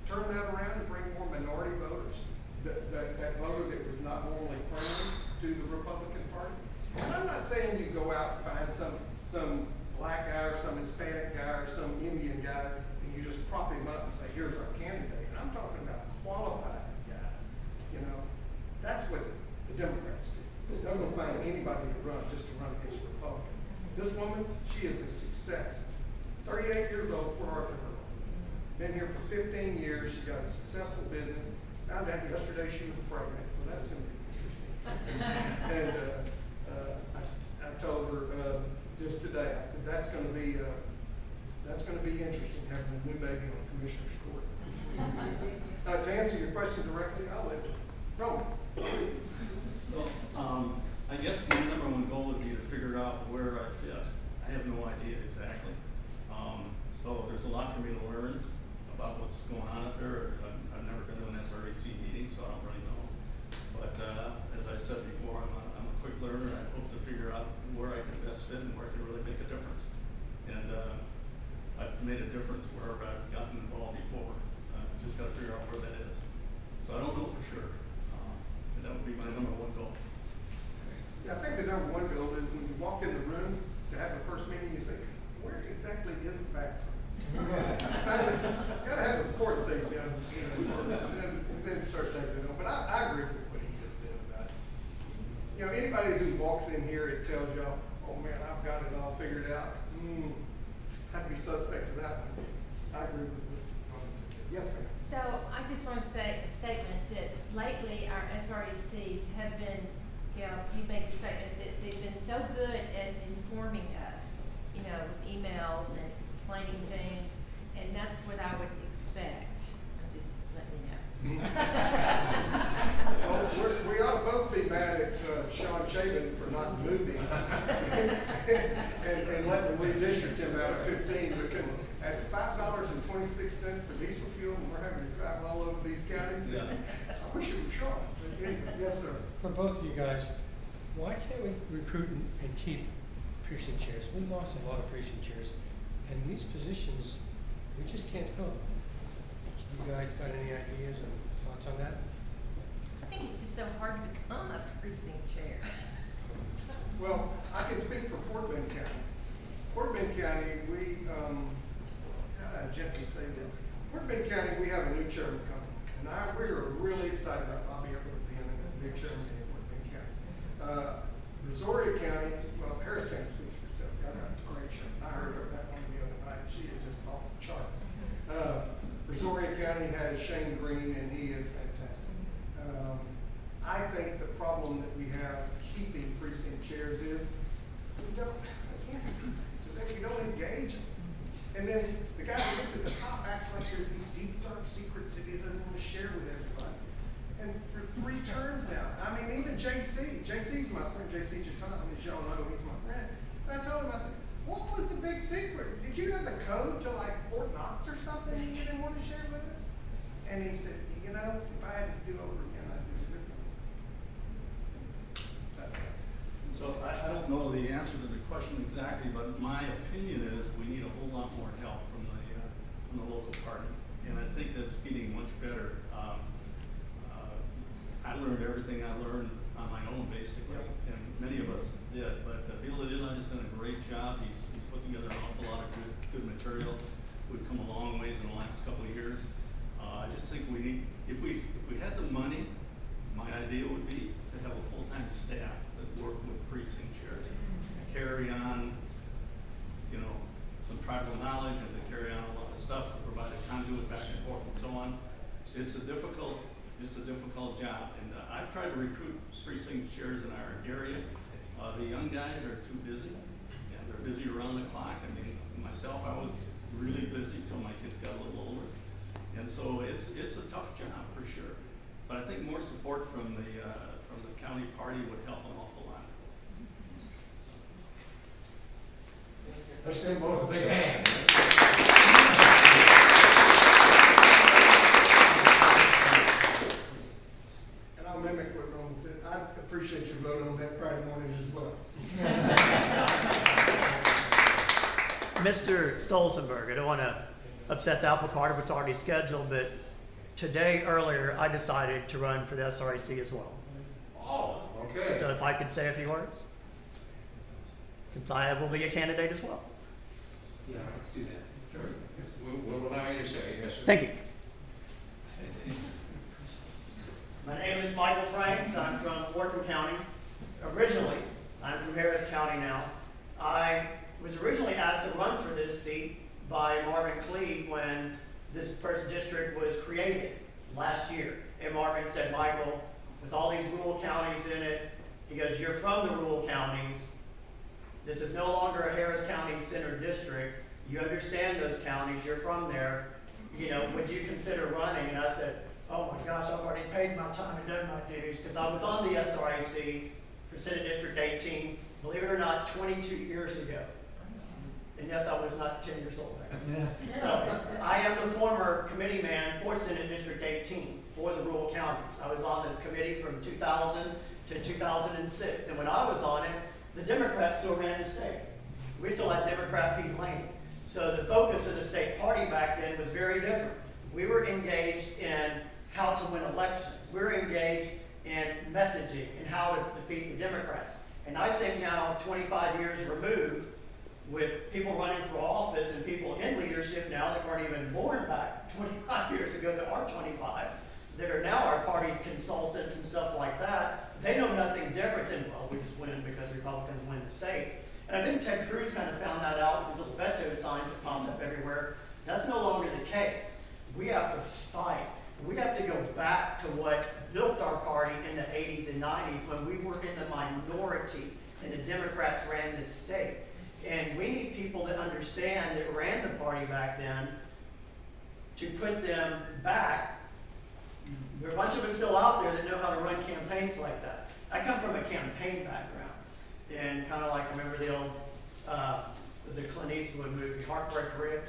turn that around and bring more minority voters, that voter that was not normally friendly to the Republican Party. And I'm not saying you go out and find some black guy or some Hispanic guy or some Indian guy and you just prop him up and say, here's our candidate. And I'm talking about qualified guys. You know, that's what the Democrats do. They'll go find anybody to run just to run against a Republican. This woman, she is a success. 38 years old, Port Arthur girl. Been here for 15 years. She's got a successful business. Found out yesterday she was pregnant, so that's going to be interesting. And I told her just today. I said that's going to be interesting having a new baby on commissioner's court. To answer your question directly, I'll let Roman. Well, I guess the number one goal would be to figure out where I fit. I have no idea exactly. So there's a lot for me to learn about what's going on up there. I've never been to an SREC meeting, so I don't really know. But as I said before, I'm a quick learner. I hope to figure out where I can best fit and where I can really make a difference. And I've made a difference wherever I've gotten involved before. Just gotta figure out where that is. So I don't know for sure. And that would be my number one goal. Yeah, I think the number one goal is when you walk in the room to have the first meeting, you say, where exactly is the bathroom? Gotta have important things down, and then start taking it on. But I agree with what he just said about it. You know, anybody who walks in here and tells y'all, oh man, I've got it all figured out, have to be suspect of that one. I agree with what Ron just said. Yes, ma'am. So I just want to say a statement that lately our SRECs have been, you made the statement that they've been so good at informing us, you know, with emails and explaining things, and that's what I would expect. I'm just letting you know. Well, we ought to both be mad at Sean Chabin for not moving and letting we redistrict him out of 15, because at $5.26 for diesel fuel, and we're having to travel all over these counties, I wish it were Sean. But anyway, yes, sir. For both of you guys, why can't we recruit and keep precinct chairs? We lost a lot of precinct chairs, and these positions, we just can't fill them. You guys got any ideas or thoughts on that? I think it's just so hard to become a precinct chair. Well, I can speak for Fort Bend County. Fort Bend County, we, how do I gently say this? Fort Bend County, we have a new chairman coming, and we are really excited about Bobby Everett being a new chairman in Fort Bend County. Brazoria County, well, Harris County speaks for itself. Got a great chairman. I heard her that one the other night. She is just off the charts. Brazoria County has Shane Green, and he is fantastic. I think the problem that we have keeping precinct chairs is we don't, again, just like we don't engage them. And then the guy who gets at the top acts like there's these deep, dark secrets that he doesn't want to share with everybody. And for 3 terms now, I mean, even JC's my friend, JC Jatan, as y'all know, he's my friend. And I told him, I said, what was the big secret? Did you have the code to like Fort Knox or something and you didn't want to share with us? And he said, you know, if I had to do over again, I'd do it differently. That's it. So I don't know the answer to the question exactly, but my opinion is we need a whole lot more help from the local party. And I think that's getting much better. I learned everything I learned on my own, basically, and many of us did. But Bill Adila has done a great job. He's put together an awful lot of good material. We've come a long ways in the last couple of years. I just think we need, if we had the money, my idea would be to have a full-time staff that work with precinct chairs, carry on, you know, some tribal knowledge, and to carry on a lot of stuff to provide a conduit back and forth and so on. It's a difficult job, and I've tried to recruit precinct chairs in our area. The young guys are too busy, and they're busy around the clock. I mean, myself, I was really busy till my kids got a little older, and so it's a tough job for sure. But I think more support from the county party would help an awful lot. Let's give both a big hand. And I'll mimic what Roman said. I appreciate your vote on that Friday morning as well. Mr. Stolzenberg, I don't want to upset the apple cart if it's already scheduled, but earlier, I decided to run for the SREC as well. Oh, okay. So if I could say a few words, since I will be a candidate as well. Yeah, let's do that. Sure. We'll allow you to say, yes, sir. Thank you. My name is Michael Franks. I'm from Wharton County. Originally, I'm from Harris County now. I was originally asked to run for this seat by Marvin Cleave when this first district was created last year. And Marvin said, Michael, with all these rural counties in it, he goes, you're from the rural counties. This is no longer a Harris County Center district. You understand those counties, you're from there. You know, would you consider running? And I said, oh my gosh, I've already paid my time and done my dues, because I was on the SREC for Senate District 18, believe it or not, 22 years ago. And yes, I was not 10 years old then. Yeah. So I am the former committee man for Senate District 18 for the rural counties. I was on the committee from 2000 to 2006. And when I was on it, the Democrats still ran the state. We still had Democrat Pete Laney. So the focus of the state party back then was very different. We were engaged in how to win elections. We were engaged in messaging and how to defeat the Democrats. And I think now, 25 years removed, with people running for office and people in leadership now that weren't even born back 25 years ago that are 25, that are now our party's consultants and stuff like that, they know nothing different than, well, we just win because Republicans win the state. And I think Ted Cruz kind of found that out with his little veto signs that popped up everywhere. That's no longer the case. We have to fight. We have to go back to what built our party in the 80s and 90s when we were in the minority and the Democrats ran this state. And we need people that understand that ran the party back then to put them back. There are a bunch of us still out there that know how to run campaigns like that. I come from a campaign background. And kind of like, remember the old, it was a Clint Eastwood movie, Heartbreak Ridge.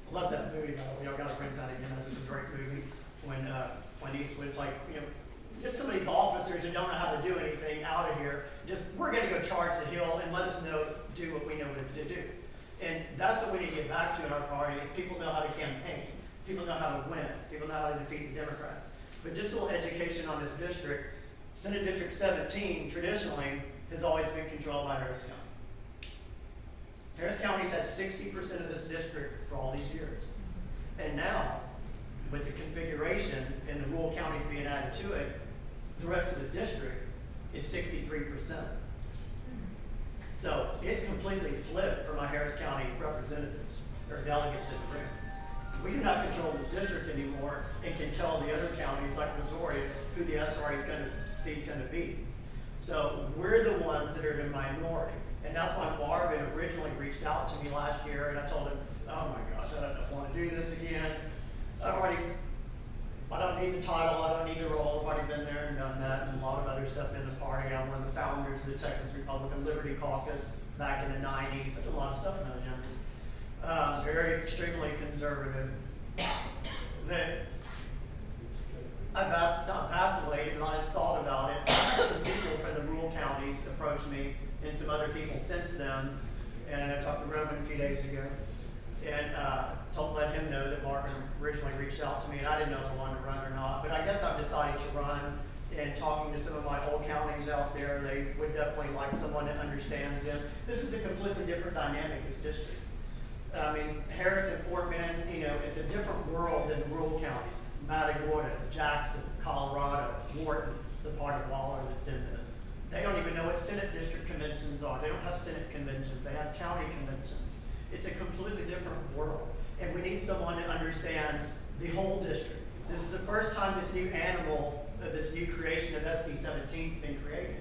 I love that movie, by the way. Y'all gotta rent that again. That's just a great movie. When Clint Eastwood's like, you know, get some of these officers who don't know how to do anything out of here. Just, we're gonna go charge the hill and let us know, do what we know what to do. And that's what we need to get back to in our party, is people know how to campaign. People know how to win. People know how to defeat the Democrats. But just a little education on this district. Senate District 17, traditionally, has always been controlled by Harris County. Harris County's had 60% of this district for all these years. And now, with the configuration and the rural counties being added to it, the rest of the district is 63%. So it's completely flipped for my Harris County representatives or delegates in the room. We do not control this district anymore and can tell the other counties like Missouri who the SRE is going to be. So we're the ones that are the minority. And that's why Marvin originally reached out to me last year, and I told him, oh my gosh, I don't know if I want to do this again. I don't need the title, I don't need the role, I've already been there and done that, and a lot of other stuff in the party. I'm one of the founders of the Texas Republican Liberty Caucus back in the 90s. I did a lot of stuff when I was younger. Very extremely conservative. Then not vacillated, but I just thought about it. Some people from the rural counties approached me, and some other people since then. And I talked to Roman a few days ago, and let him know that Marvin originally reached out to me, and I didn't know if I wanted to run or not. But I guess I've decided to run. And talking to some of my old counties out there, they would definitely like someone that understands them. This is a completely different dynamic, this district. I mean, Harris and Fort Bend, you know, it's a different world than rural counties. Matagorda, Jackson, Colorado, Wharton, the part of Waller that's in this. They don't even know what Senate district conventions are. They don't have Senate conventions. They have county conventions. It's a completely different world. And we need someone that understands the whole district. This is the first time this new animal, this new creation of SB 17 has been created.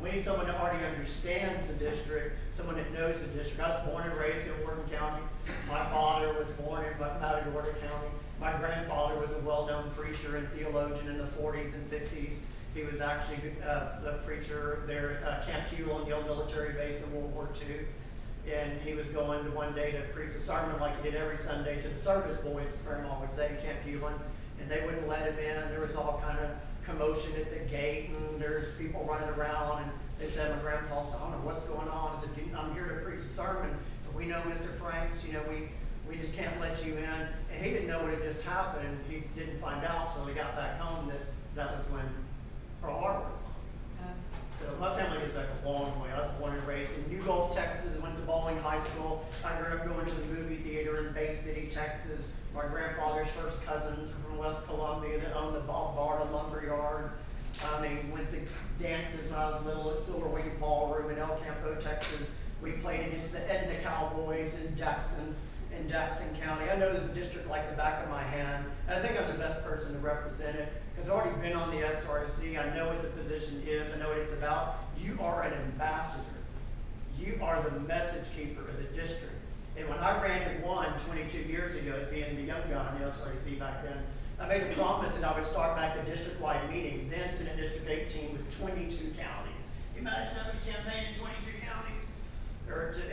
We need someone that already understands the district, someone that knows the district. I was born and raised in Wharton County. My father was born in Matagorda County. My grandfather was a well-known preacher and theologian in the 40s and 50s. He was actually the preacher there at Camp Hewell on the old military base in World War II. And he was going to one day to preach a sermon like he did every Sunday to the service boys, Grandma would say, in Camp Hewell. And they wouldn't let him in. There was all kind of commotion at the gate, and there's people running around. And they said, my grandpa said, I don't know what's going on. I said, I'm here to preach a sermon. But we know Mr. Franks, you know, we just can't let you in. And he didn't know what had just happened. And he didn't find out until he got back home that was when Pearl Harbor was on. So my family goes back a long way. I was born and raised in New Gulf, Texas, went to Bowling High School. I grew up going to the movie theater in Bay City, Texas. My grandfather's first cousins were from West Columbia that owned the Bob Barta lumber yard. Went to dances when I was little at Silver Wings Ballroom in El Campo, Texas. We played against the Edna Cowboys in Jackson County. I know this district like the back of my hand. And I think I'm the best person to represent it because I've already been on the SRC. I know what the position is. I know what it's about. You are an ambassador. You are the message keeper of the district. And when I ran and won 22 years ago as being the young guy on the SRC back then, I made a promise that I would start back a district-wide meetings. Then Senate District 18 was 22 counties. Imagine having a campaign in 22 counties.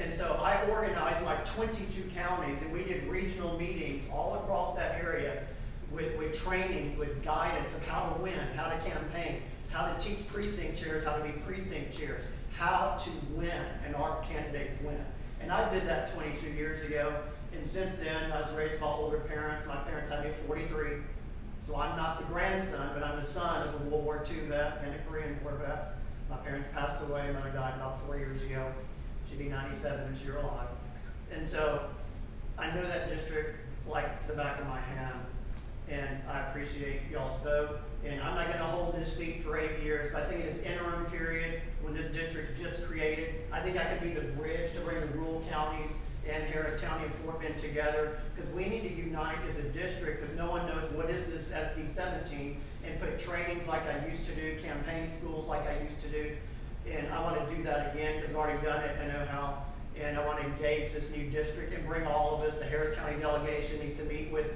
And so I organized my 22 counties, and we did regional meetings all across that area with trainings, with guidance of how to win, how to campaign, how to teach precinct chairs, how to be precinct chairs, how to win, and our candidates win. And I did that 22 years ago, And since then, I was raised by older parents. My parents had me at 43. So I'm not the grandson, but I'm the son of a World War II vet and a Korean War vet. My parents passed away. Mother died about 4 years ago. She'd be 97 this year alive. And so I know that district like the back of my hand. And I appreciate y'all's vote. And I'm not gonna hold this seat for 8 years, but I think in this interim period, when this district is just created, I think I can be the bridge to bring the rural counties and Harris County and Fort Bend together, because we need to unite as a district, because no one knows what is this SB 17, and put trainings like I used to do, campaign schools like I used to do. And I wanna do that again, because I've already done it, I know how. And I wanna engage this new district and bring all of us. The Harris County delegation needs to meet with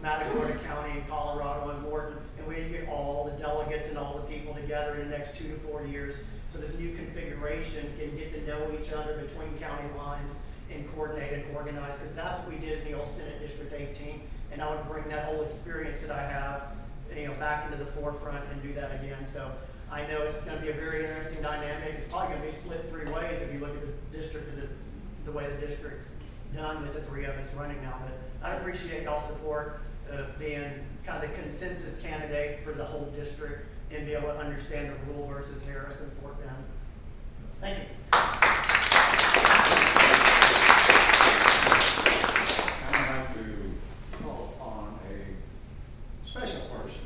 Matagorda County and Colorado and Morton, and we need to get all the delegates and all the people together in the next 2 to 4 years, so this new configuration can get to know each other between county lines and coordinate and organize, because that's what we did in the old Senate District 18, and I want to bring that whole experience that I have, back into the forefront and do that again. So I know it's going to be a very interesting dynamic. It's probably going to be split 3 ways if you look at the district, the way the district's done with the 3 of us running now. But I appreciate y'all's support of being kind of the consensus candidate for the whole district and be able to understand the rural versus Harris and Fort Bend. Thank you. I'd like to call upon a special person.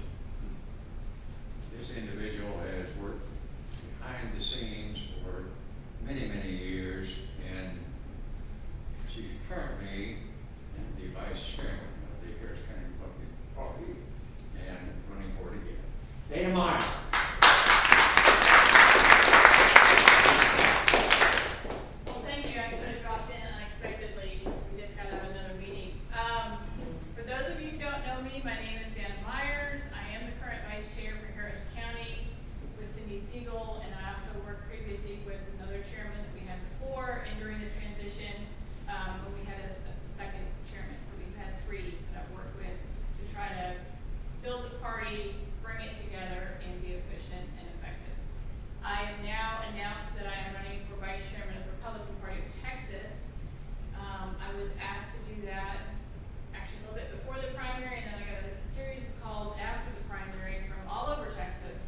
This individual has worked behind the scenes for many, many years, and she's currently the vice chairman of the Harris County Republican Party and running for it again. Dana Meyer. Well, thank you. I sort of dropped in unexpectedly. We just got out of another meeting. For those of you who don't know me, my name is Dana Myers. I am the current vice chair for Harris County with Cindy Siegel, and I also worked previously with another chairman that we had before, and during the transition, when we had a second chairman. So we've had 3 that I've worked with to try to build the party, bring it together, and be efficient and effective. I have now announced that I am running for vice chairman of the Republican Party of Texas. I was asked to do that actually a little bit before the primary, and then I got a series of calls after the primary from all over Texas.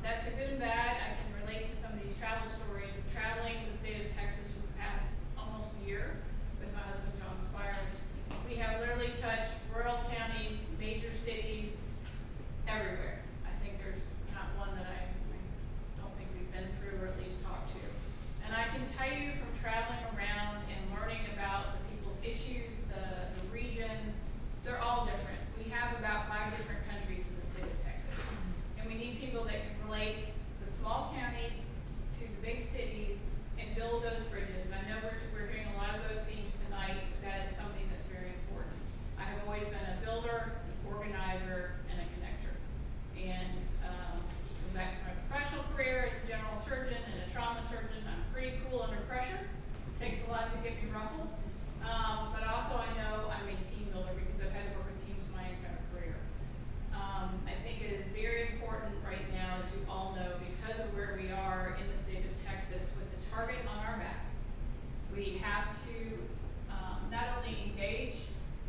That's the good and bad. I can relate to some of these travel stories of traveling the state of Texas for the past almost year with my husband John Spires. We have literally touched rural counties, major cities, everywhere. I think there's not one that I don't think we've been through or at least talked to. And I can tell you from traveling around and learning about the people's issues, the regions, they're all different. We have about 5 different countries in the state of Texas. And we need people that can relate the small counties to the big cities and build those bridges. I know we're hearing a lot of those themes tonight, but that is something that's very important. I have always been a builder, organizer, and a connector. And you come back to my professional career as a general surgeon and a trauma surgeon, I'm pretty cool under pressure. Takes a lot to get me ruffled. But also I know I'm a team builder because I've had to work with teams my entire career. I think it is very important right now, as you all know, because of where we are in the state of Texas with the target on our back. We have to not only engage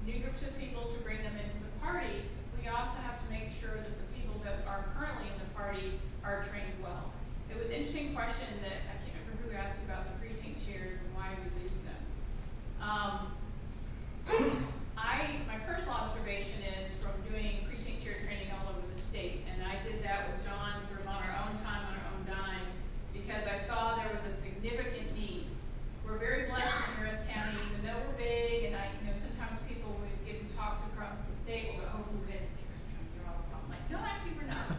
new groups of people to bring them into the party, we also have to make sure that the people that are currently in the party are trained well. It was an interesting question that I can't remember who asked about the precinct chairs and why we lose them. My personal observation is from doing precinct chair training all over the state, and I did that with John sort of on our own time, on our own dime, because I saw there was a significant need. We're very blessed in Harris County, even though we're big, and sometimes people, when we've given talks across the state, will go, oh, who has Harris County, you're all the problem. I'm like, no, actually we're not.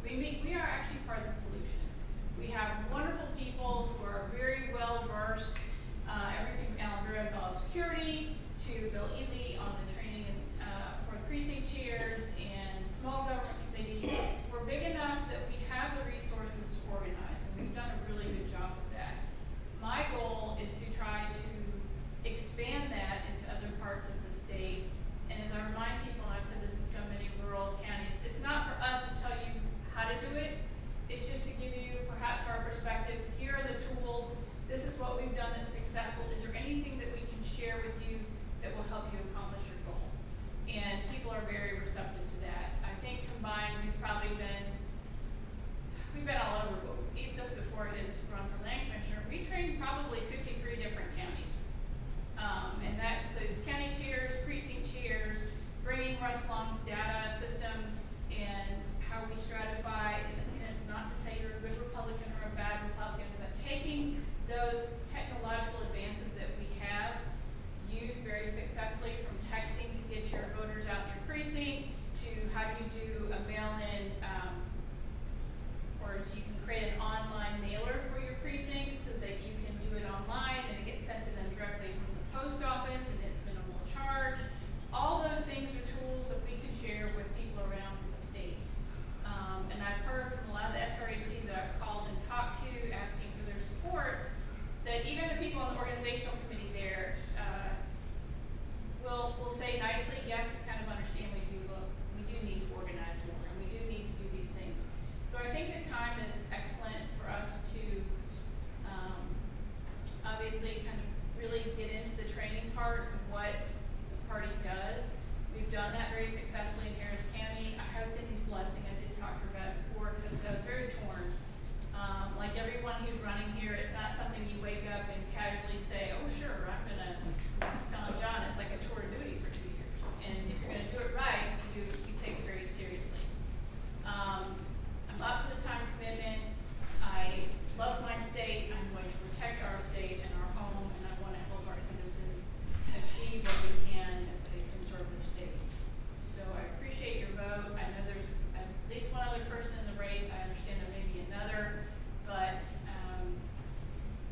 We are actually part of the solution. We have wonderful people who are very well versed, everything from Alan Vera, security, to Bill Ely on the training for precinct chairs and small government committee. We're big enough that we have the resources to organize, and we've done a really good job with that. My goal is to try to expand that into other parts of the state. And as I remind people, and I've said this to so many rural counties, it's not for us to tell you how to do it. It's just to give you perhaps our perspective. Here are the tools this is what we've done that's successful. Is there anything that we can share with you that will help you accomplish your goal? And people are very receptive to that. I think combined, we've been all over, but even just before his run for land commissioner, we trained probably 53 different counties. And that includes county chairs, precinct chairs, bringing Russ Long's data system and how we stratify. And it's not to say you're a good Republican or a bad Republican, but taking those technological advances that we have used very successfully, from texting to get your voters out in your precinct, to how do you do a mail-in, or you can create an online mailer for your precinct so that you can do it online and it gets sent to them directly from the post office and it's minimal charge. All those things are tools that we can share with people around the state. And I've heard from a lot of the SRAC that I've called and talked to, asking for their support, that even the people on the organizational committee there will say nicely, yes, we kind of understand we do need to organize more and we do need to do these things. So I think the time is excellent for us to obviously kind of really get into the training part of what the party does. We've done that very successfully in Harris County. I have Cindy's blessing. I did talk to her about it before because I was very torn. Like everyone who's running here, it's not something you wake up and casually say, oh sure, I was telling John, it's like a tour of duty for 2 years. And if you're gonna do it right, you take it very seriously. I'm up for the time commitment. I love my state. I'm going to protect our state and our home, and I want to help our citizens achieve what we can as a conservative state. So I appreciate your vote. I know there's at least one other person in the race. I understand there may be another, but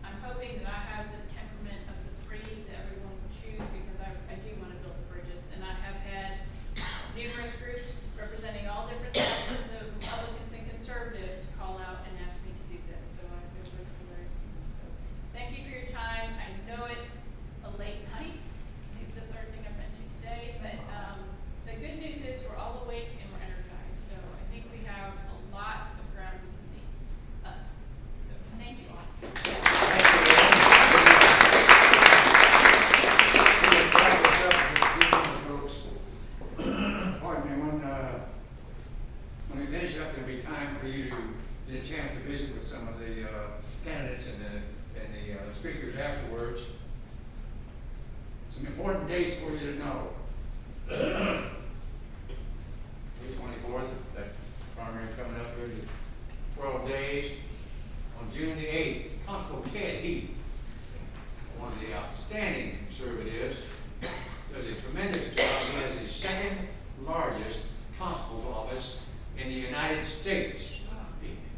I'm hoping that I have the temperament of the three that everyone would choose, because I do want to build the bridges. And I have had numerous groups representing all different sections of Republicans and conservatives call out and ask me to do this. So I feel grateful very soon. So thank you for your time. I know it's a late night. It's the third thing I've mentioned today, but the good news is we're all awake and we're energized. So I think we have a lot of ground we can make up. So thank you all. Pardon me, when we finish up, there'll be time for you to get a chance to visit with some of the candidates and the speakers afterwards. Some important dates for you to know. May 24th, that primary coming up here in 12 days. On June the 8th, Constable Ted Heath, one of the outstanding conservatives, does a tremendous job. He has the second largest constable's office in the United States.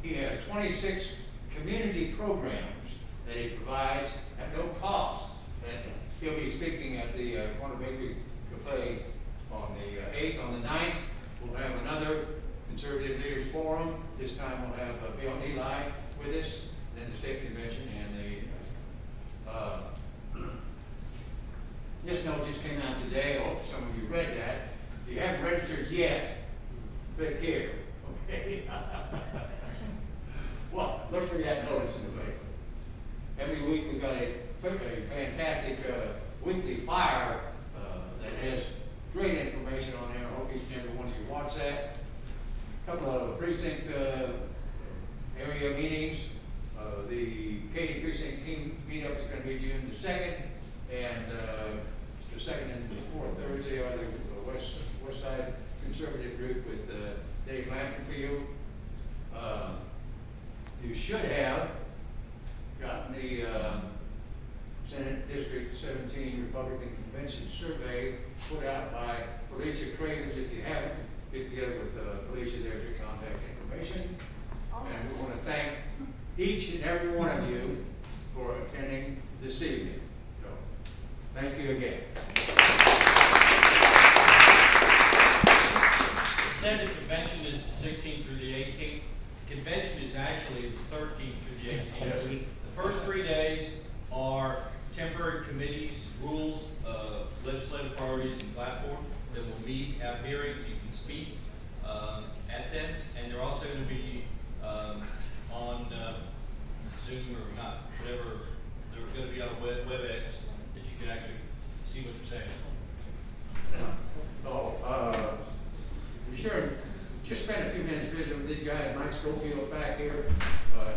He has 26 community programs that he provides at no cost. And he'll be speaking at the Corner Bakery Cafe on the 8th. On the 9th, we'll have another Conservative Leaders Forum. This time we'll have Bill Neely with us, then the state convention, and this note just came out today. I hope some of you read that. If you haven't registered yet, take care. Okay? Well, look for that notice in the paper. Every week we've got a fantastic weekly flyer that has great information on there. I hope each and every one of you watch that. A couple of precinct area meetings. The Katy precinct team meetup is going to be June the 2nd, and the second and fourth Thursday are the West Side Conservative group with Dave Lampton for you. You should have gotten the Senate District 17 Republican Convention survey put out by Felicia Cravens. If you haven't, get together with Felicia. There's your contact information. And we want to thank each and every one of you for attending this evening. So, thank you again. The Senate convention is the 16th through the 18th. Convention is actually the 13th through the 18th. The first 3 days are temporary committees, rules, legislative priorities, and platform that will meet, have hearings, you can speak at them, and they're also going to be on Zoom or not, whatever gonna be on WebEx, that you can actually see what they're saying. Oh, be sure, just spend a few minutes visiting with these guys. Mike Schofield's back here.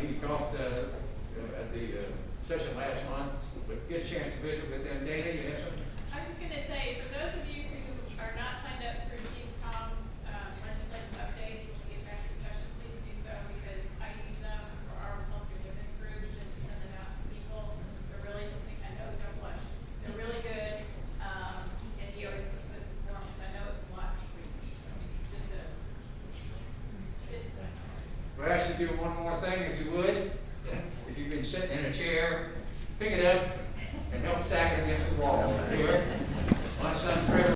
He talked, at the, session last month, but get a chance to visit with them. Dana, you have something? I was just gonna say, for those of you who are not signed up to receive Tom's, legislative updates, which will be back in session, please do so, because I use them for our self-forgiveness groups and to send them out to people. They're really something, I know, don't blush, they're really good, and he always keeps us informed, because I know it's a lot to read, so, just to, We'll actually do one more thing, if you would. If you've been sitting in a chair, pick it up and help stack it against the wall. Here. My son Trevor